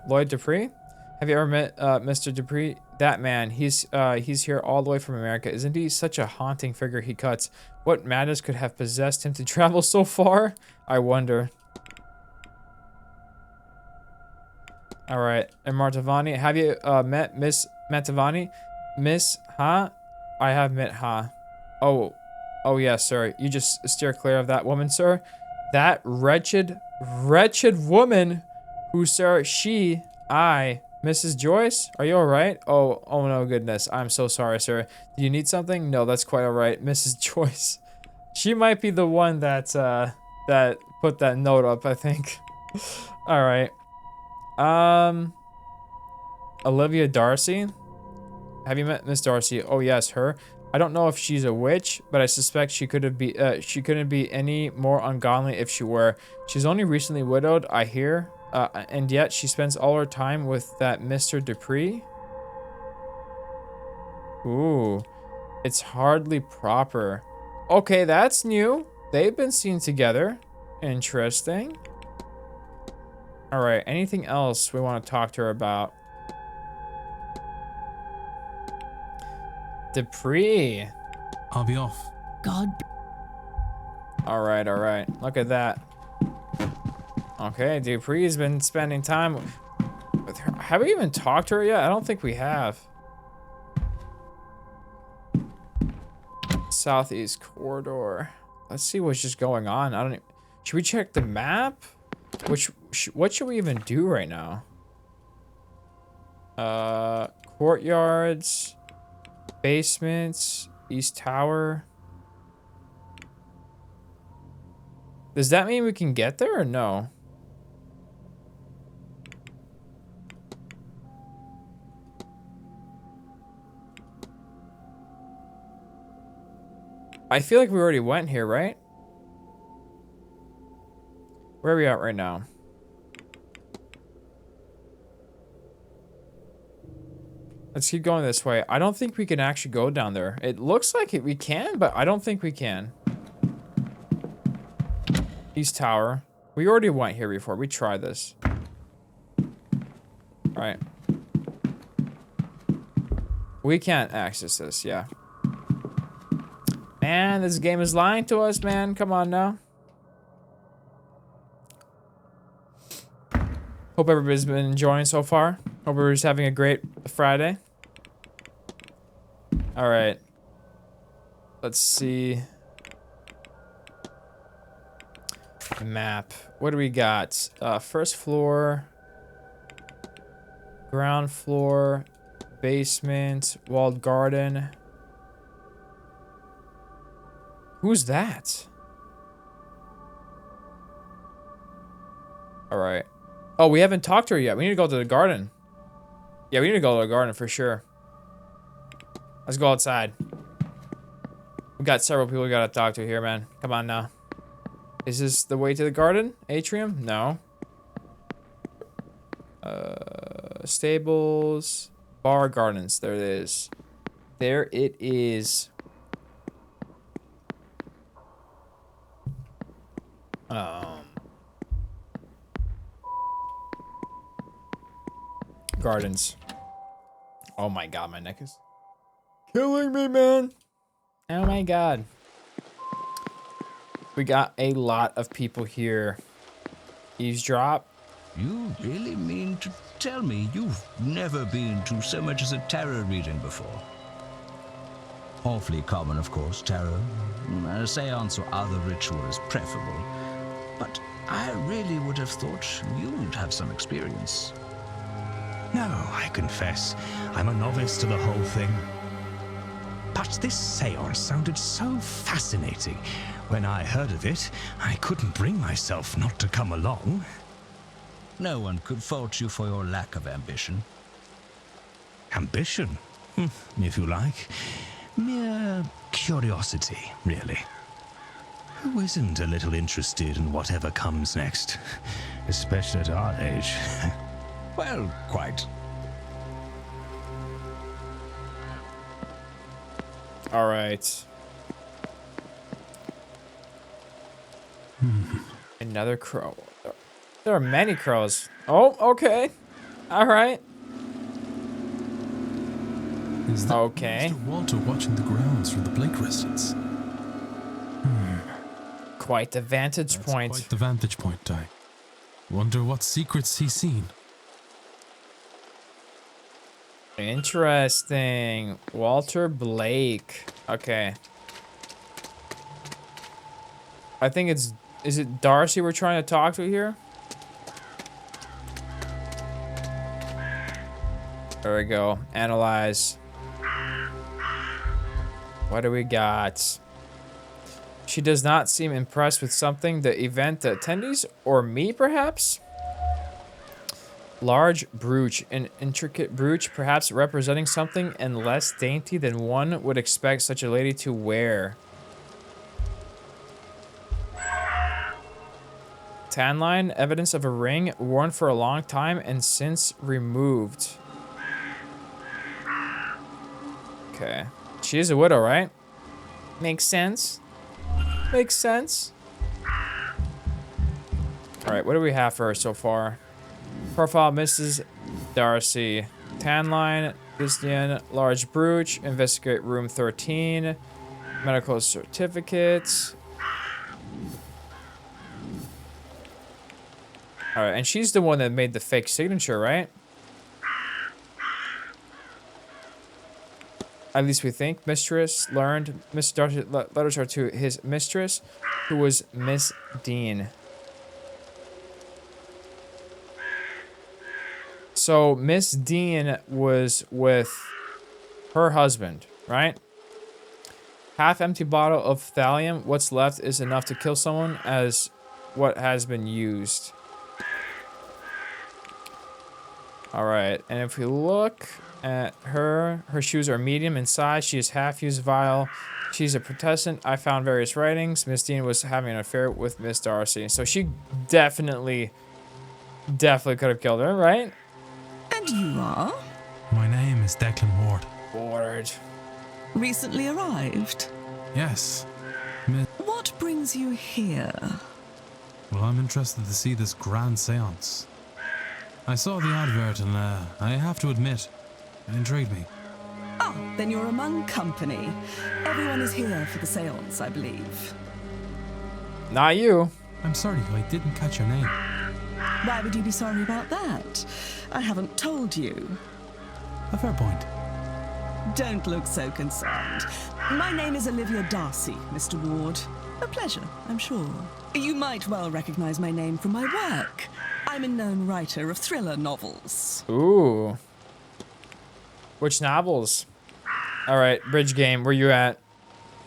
Lloyd Dupree? Have you ever met Mr. Dupree? That man, he's here all the way from America. Isn't he such a haunting figure he cuts? What madness could have possessed him to travel so far? I wonder. Alright, and Martavani, have you met Miss Matavani? Miss, huh? I have met, huh? Oh, yes, sir. You just steer clear of that woman, sir. That wretched woman who, sir, Mrs. Joyce, are you all right? Oh no, goodness. I'm so sorry, sir. Do you need something? No, that's quite all right. Mrs. Joyce. She might be the one that put that note up, I think. All right. Olivia Darcy. Have you met Miss Darcy? Oh, yes, her. I don't know if she's a witch, but I suspect she couldn't be any more ungodly if she were. She's only recently widowed, I hear. And yet she spends all her time with that Mr. Dupree. Ooh, it's hardly proper. Okay, that's new. They've been seen together. Interesting. All right, anything else we want to talk to her about? Dupree. I'll be off. God. All right. Look at that. Okay, Dupree's been spending time with her. Have we even talked to her yet? I don't think we have. Southeast corridor. Let's see what's just going on. I don't. Should we check the map? What should we even do right now? Courtyards, basements, East Tower. Does that mean we can get there or no? I feel like we already went here, right? Where are we at right now? Let's keep going this way. I don't think we can actually go down there. It looks like we can, but I don't think we can. East Tower. We already went here before. We tried this. Alright. We can't access this, yeah. Man, this game is lying to us, man. Come on now. Hope everybody's been enjoying so far. Hope everybody's having a great Friday. Alright. Let's see. Map. What do we got? First floor. Ground floor. Basement. Walled garden. Who's that? Alright. Oh, we haven't talked to her yet. We need to go to the garden. Yeah, we need to go to the garden for sure. Let's go outside. We got several people we gotta talk to here, man. Come on now. Is this the way to the garden? Atrium? No. Stables. Bar gardens. There it is. There it is. Gardens. Oh my god, my neck is killing me, man. Oh my god. We got a lot of people here. Eavesdrop. You really mean to tell me you've never been to so much as a tarot reading before? Awfully common, of course, tarot. A seance or other ritual is preferable. But I really would have thought you'd have some experience. No, I confess, I'm a novice to the whole thing. But this seance sounded so fascinating. When I heard of it, I couldn't bring myself not to come along. No one could fault you for your lack of ambition. Ambition? If you like. Mere curiosity, really. Who isn't a little interested in whatever comes next? Especially at our age. Well, quite. All right. Another crow. There are many crows. Oh, okay. All right. Is that okay. Mr. Walter watching the grounds from the Blake residence? Quite the vantage point. Quite the vantage point, I wonder what secrets he's seen. Interesting. Walter Blake. Okay. I think it's... Is it Darcy we're trying to talk to here? There we go. Analyze. What do we got? She does not seem impressed with something. The event, the attendees, or me perhaps? Large brooch, an intricate brooch, perhaps representing something and less dainty than one would expect such a lady to wear. Tan line, evidence of a ring worn for a long time and since removed. Okay. She is a widow, right? Makes sense. Makes sense. Alright, what do we have for her so far? Profile Mrs. Darcy. Tan line, Christian, large brooch, investigate room 13, medical certificates. Alright, and she's the one that made the fake signature, right? At least we think. Mistress learned Mr. Darcy letters are to his mistress, who was Miss Dean. So Miss Dean was with her husband, right? Half-empty bottle of thallium. What's left is enough to kill someone as what has been used. All right, and if we look at her shoes are medium in size. She is half-used vial. She's a Protestant. I found various writings. Miss Dean was having an affair with Miss Darcy. So she definitely could have killed her, right? And you are? My name is Declan Ward. Ward. Recently arrived? Yes. What brings you here? Well, I'm interested to see this grand seance. I saw the advert and I have to admit, it intrigued me. Oh, then you're among company. Everyone is here for the seance, I believe. Not you. I'm sorry, I didn't catch your name. Why would you be sorry about that? I haven't told you. A fair point. Don't look so concerned. My name is Olivia Darcy, Mr. Ward. A pleasure, I'm sure. You might well recognize my name from my work. I'm a known writer of thriller novels. Ooh. Which novels? All right, bridge game. Where you at?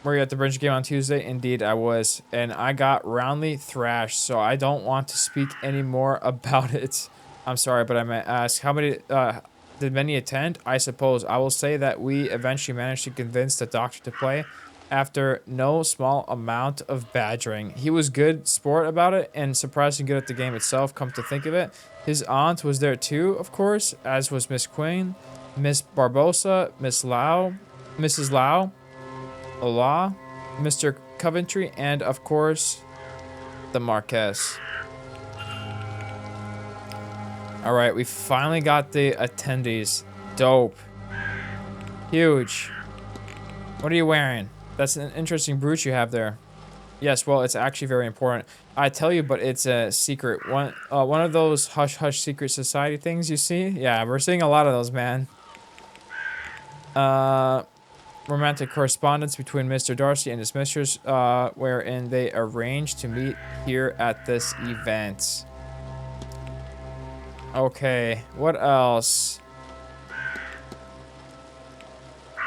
Were you at the bridge game on Tuesday? Indeed, I was. And I got roundly thrashed, so I don't want to speak any more about it. I'm sorry, but I might ask, how many, did many attend? I suppose. I will say that we eventually managed to convince the doctor to play after no small amount of badgering. He was good sport about it and surprisingly good at the game itself, come to think of it. His aunt was there too, of course, as was Miss Quinn, Miss Barbosa, Miss Lau, Mrs. Lau, Allah, Mr. Coventry, and of course, the Marquess. All right, we finally got the attendees. Dope. Huge. What are you wearing? That's an interesting brooch you have there. Yes, well, it's actually very important. I tell you, but it's a secret. One of those hush-hush secret society things you see? Yeah, we're seeing a lot of those, man. Romantic correspondence between Mr. Darcy and his mistress, wherein they arranged to meet here at this event. Okay, what else?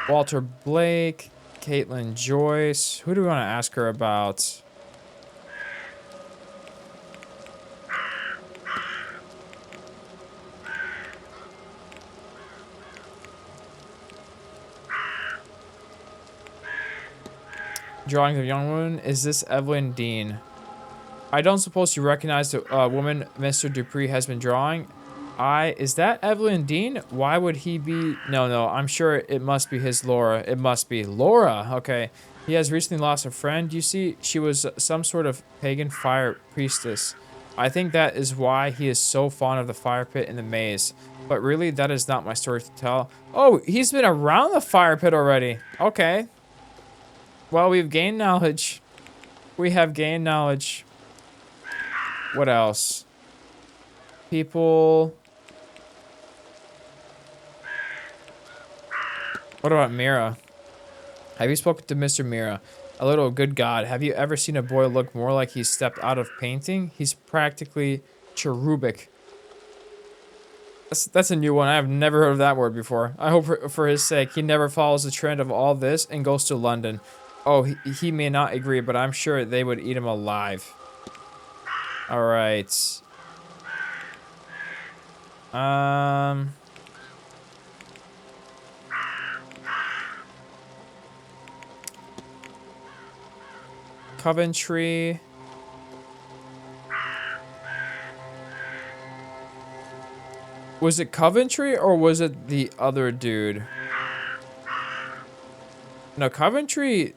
Walter Blake, Caitlin Joyce. Who do we want to ask her about? Drawing of a young woman. Is this Evelyn Dean? I don't suppose you recognize the woman Mr. Dupree has been drawing. Is that Evelyn Dean? Why would he be? No, I'm sure it must be his Laura. It must be Laura. Okay. He has recently lost a friend. You see, she was some sort of pagan fire priestess. I think that is why he is so fond of the fire pit in the maze. But really, that is not my story to tell. Oh, he's been around the fire pit already. Okay. Well, we've gained knowledge. We have gained knowledge. What else? People. What about Mira? Have you spoken to Mr. Mira? A little good God. Have you ever seen a boy look more like he's stepped out of painting? He's practically cherubic. That's a new one. I have never heard of that word before. I hope for his sake he never follows the trend of all this and goes to London. Oh, he may not agree, but I'm sure they would eat him alive. All right. Coventry. Was it Coventry or was it the other dude? No, Coventry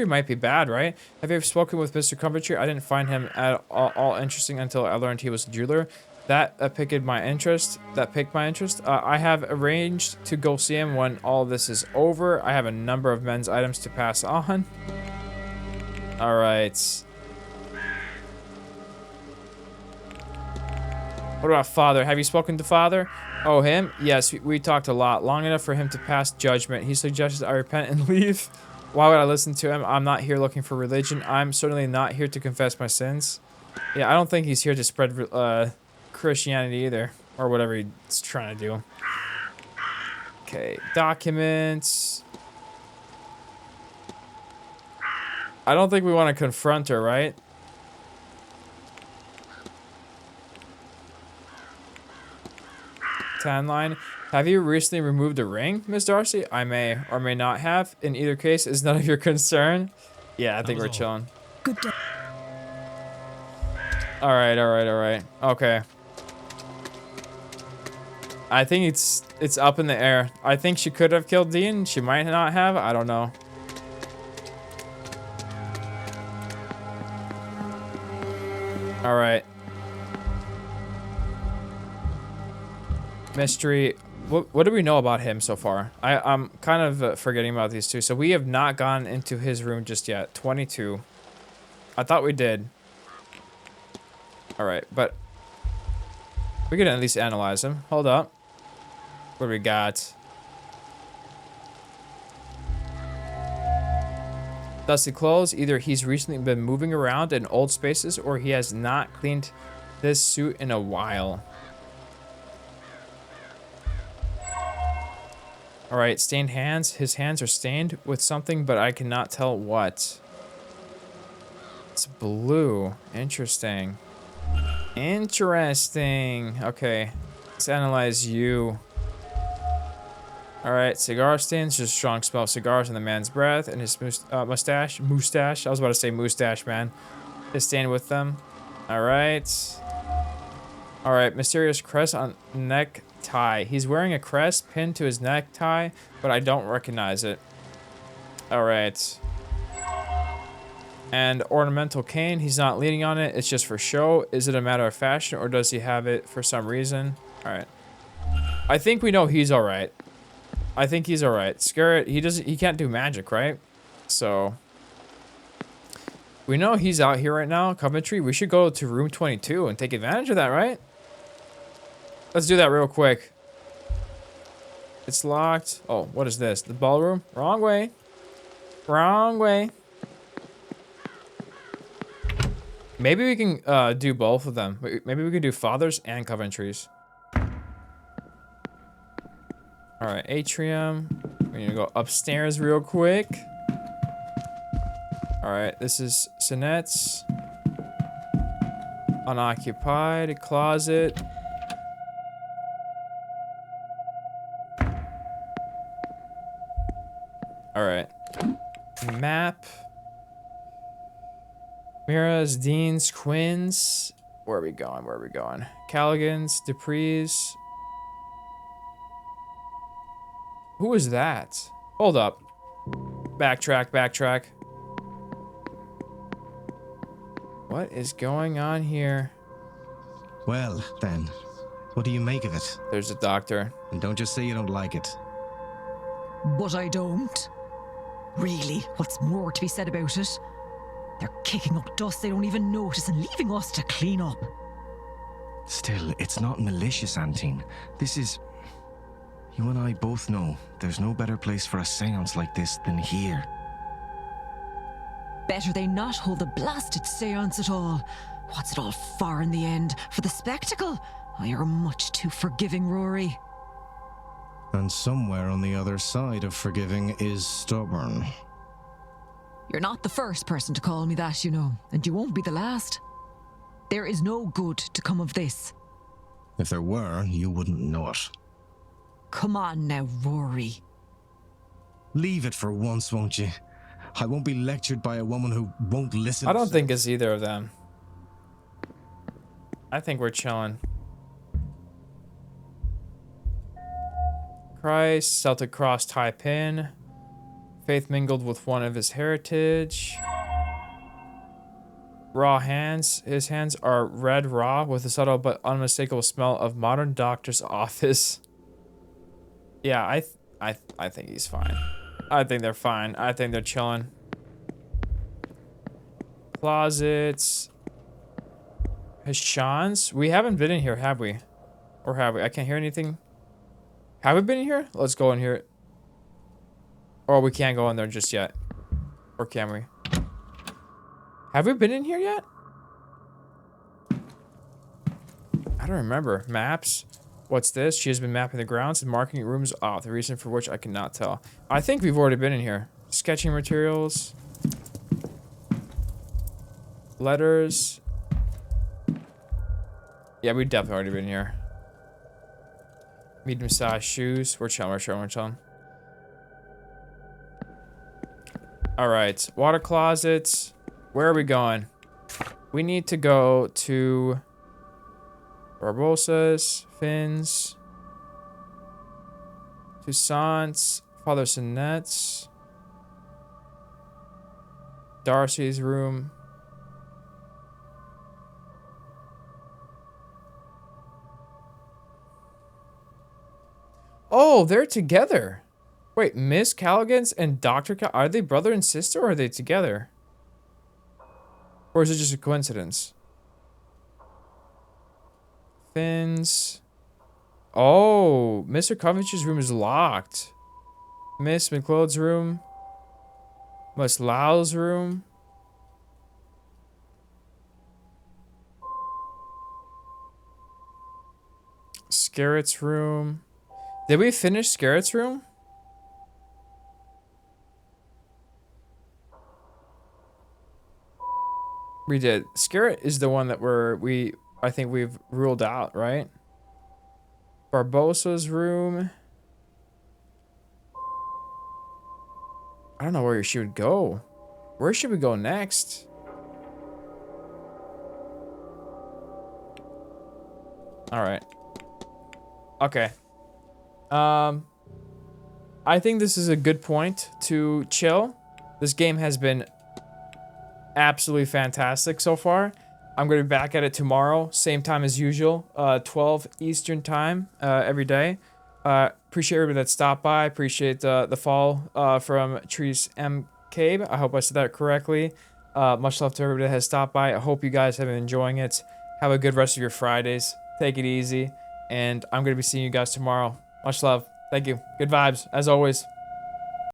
might be bad, right? Have you ever spoken with Mr. Coventry? I didn't find him at all interesting until I learned he was a jeweler. That piqued my interest. I have arranged to go see him when all this is over. I have a number of men's items to pass on. All right. What about Father? Have you spoken to Father? Oh, him? Yes, we talked a lot. Long enough for him to pass judgment. He suggested I repent and leave. Why would I listen to him? I'm not here looking for religion. I'm certainly not here to confess my sins. Yeah, I don't think he's here to spread Christianity either. Or whatever he's trying to do. Okay, documents. I don't think we want to confront her, right? Tan line. Have you recently removed a ring, Miss Darcy? I may or may not have. In either case, it's none of your concern. Yeah, I think we're chilling. Good day. Alright, alright, alright. Okay. I think it's up in the air. I think she could have killed Dean. She might not have. I don't know. Alright. Mystery. What do we know about him so far? I'm kind of forgetting about these two. So we have not gone into his room just yet. 22. I thought we did. Alright, but we can at least analyze him. Hold up. What do we got? Dusty clothes. Either he's recently been moving around in old spaces or he has not cleaned this suit in a while. Alright, stained hands. His hands are stained with something, but I cannot tell what. It's blue. Interesting. Interesting. Okay. Let's analyze you. Alright, cigar stains. There's a strong smell of cigars in the man's breath, and his mustache. I was about to say moustache, man. Is stained with them. Alright. Alright, mysterious crest on necktie. He's wearing a crest pinned to his necktie, but I don't recognize it. Alright. And ornamental cane. He's not leaning on it. It's just for show. Is it a matter of fashion, or does he have it for some reason? Alright. I think we know he's alright. I think he's alright. Scarlet, he can't do magic, right? So we know he's out here right now, Coventry. We should go to room 22 and take advantage of that, right? Let's do that real quick. It's locked. Oh, what is this? The ballroom? Wrong way. Wrong way. Maybe we can do both of them. Maybe we can do Father's and Coventry's. Alright, atrium. We're gonna go upstairs real quick. Alright, this is Sinette's. Unoccupied. Closet. Alright. Map. Mira's, Dean's, Quinn's. Where are we going? Where are we going? Callaghan's, Dupree's. Who is that? Hold up. Backtrack, backtrack. What is going on here? Well, then, what do you make of it? There's a doctor. And don't just say you don't like it. But I don't. Really, what's more to be said about it? They're kicking up dust they don't even notice and leaving us to clean up. Still, it's not malicious, Antine. This is... You and I both know there's no better place for a seance like this than here. Better they not hold a blasted seance at all. What's it all for in the end? For the spectacle? Oh, you're much too forgiving, Rory. And somewhere on the other side of forgiving is stubborn. You're not the first person to call me that, you know, and you won't be the last. There is no good to come of this. If there were, you wouldn't know it. Come on now, Rory. Leave it for once, won't you? I won't be lectured by a woman who won't listen. I don't think it's either of them. I think we're chilling. Christ, Celtic cross tie pin. Faith mingled with one of his heritage. Raw hands. His hands are red raw with a subtle but unmistakable smell of modern doctor's office. Yeah, I think he's fine. I think they're fine. I think they're chilling. Closets. His Sean's? We haven't been in here, have we? Or have we? I can't hear anything. Have we been in here? Let's go in here. Or we can't go in there just yet. Or can we? Have we been in here yet? I don't remember. Maps. What's this? She has been mapping the grounds and marking rooms off. The reason for which I cannot tell. I think we've already been in here. Sketching materials. Letters. Yeah, we've definitely already been here. Medium size shoes. We're chilling. Alright. Water closets. Where are we going? We need to go to Barbosa's, Finn's, Toussaint's, Father Sinette's, Darcy's room. Oh, they're together. Wait, Miss Callaghan's and Dr. Are they brother and sister, or are they together? Or is it just a coincidence? Finn's. Oh, Mr. Coventry's room is locked. Miss McLeod's room. Miss Lau's room. Scarrett's room. Did we finish Scarrett's room? We did. Scarrett is the one that I think we've ruled out, right? Barbosa's room. I don't know where she would go. Where should we go next? All right. Okay. I think this is a good point to chill. This game has been absolutely fantastic so far. I'm going to be back at it tomorrow, same time as usual, 12 Eastern time every day. Appreciate everybody that stopped by. Appreciate the follow from Trees M. Cabe. I hope I said that correctly. Much love to everybody that has stopped by. I hope you guys have been enjoying it. Have a good rest of your Fridays. Take it easy. And I'm going to be seeing you guys tomorrow. Much love. Thank you. Good vibes, as always.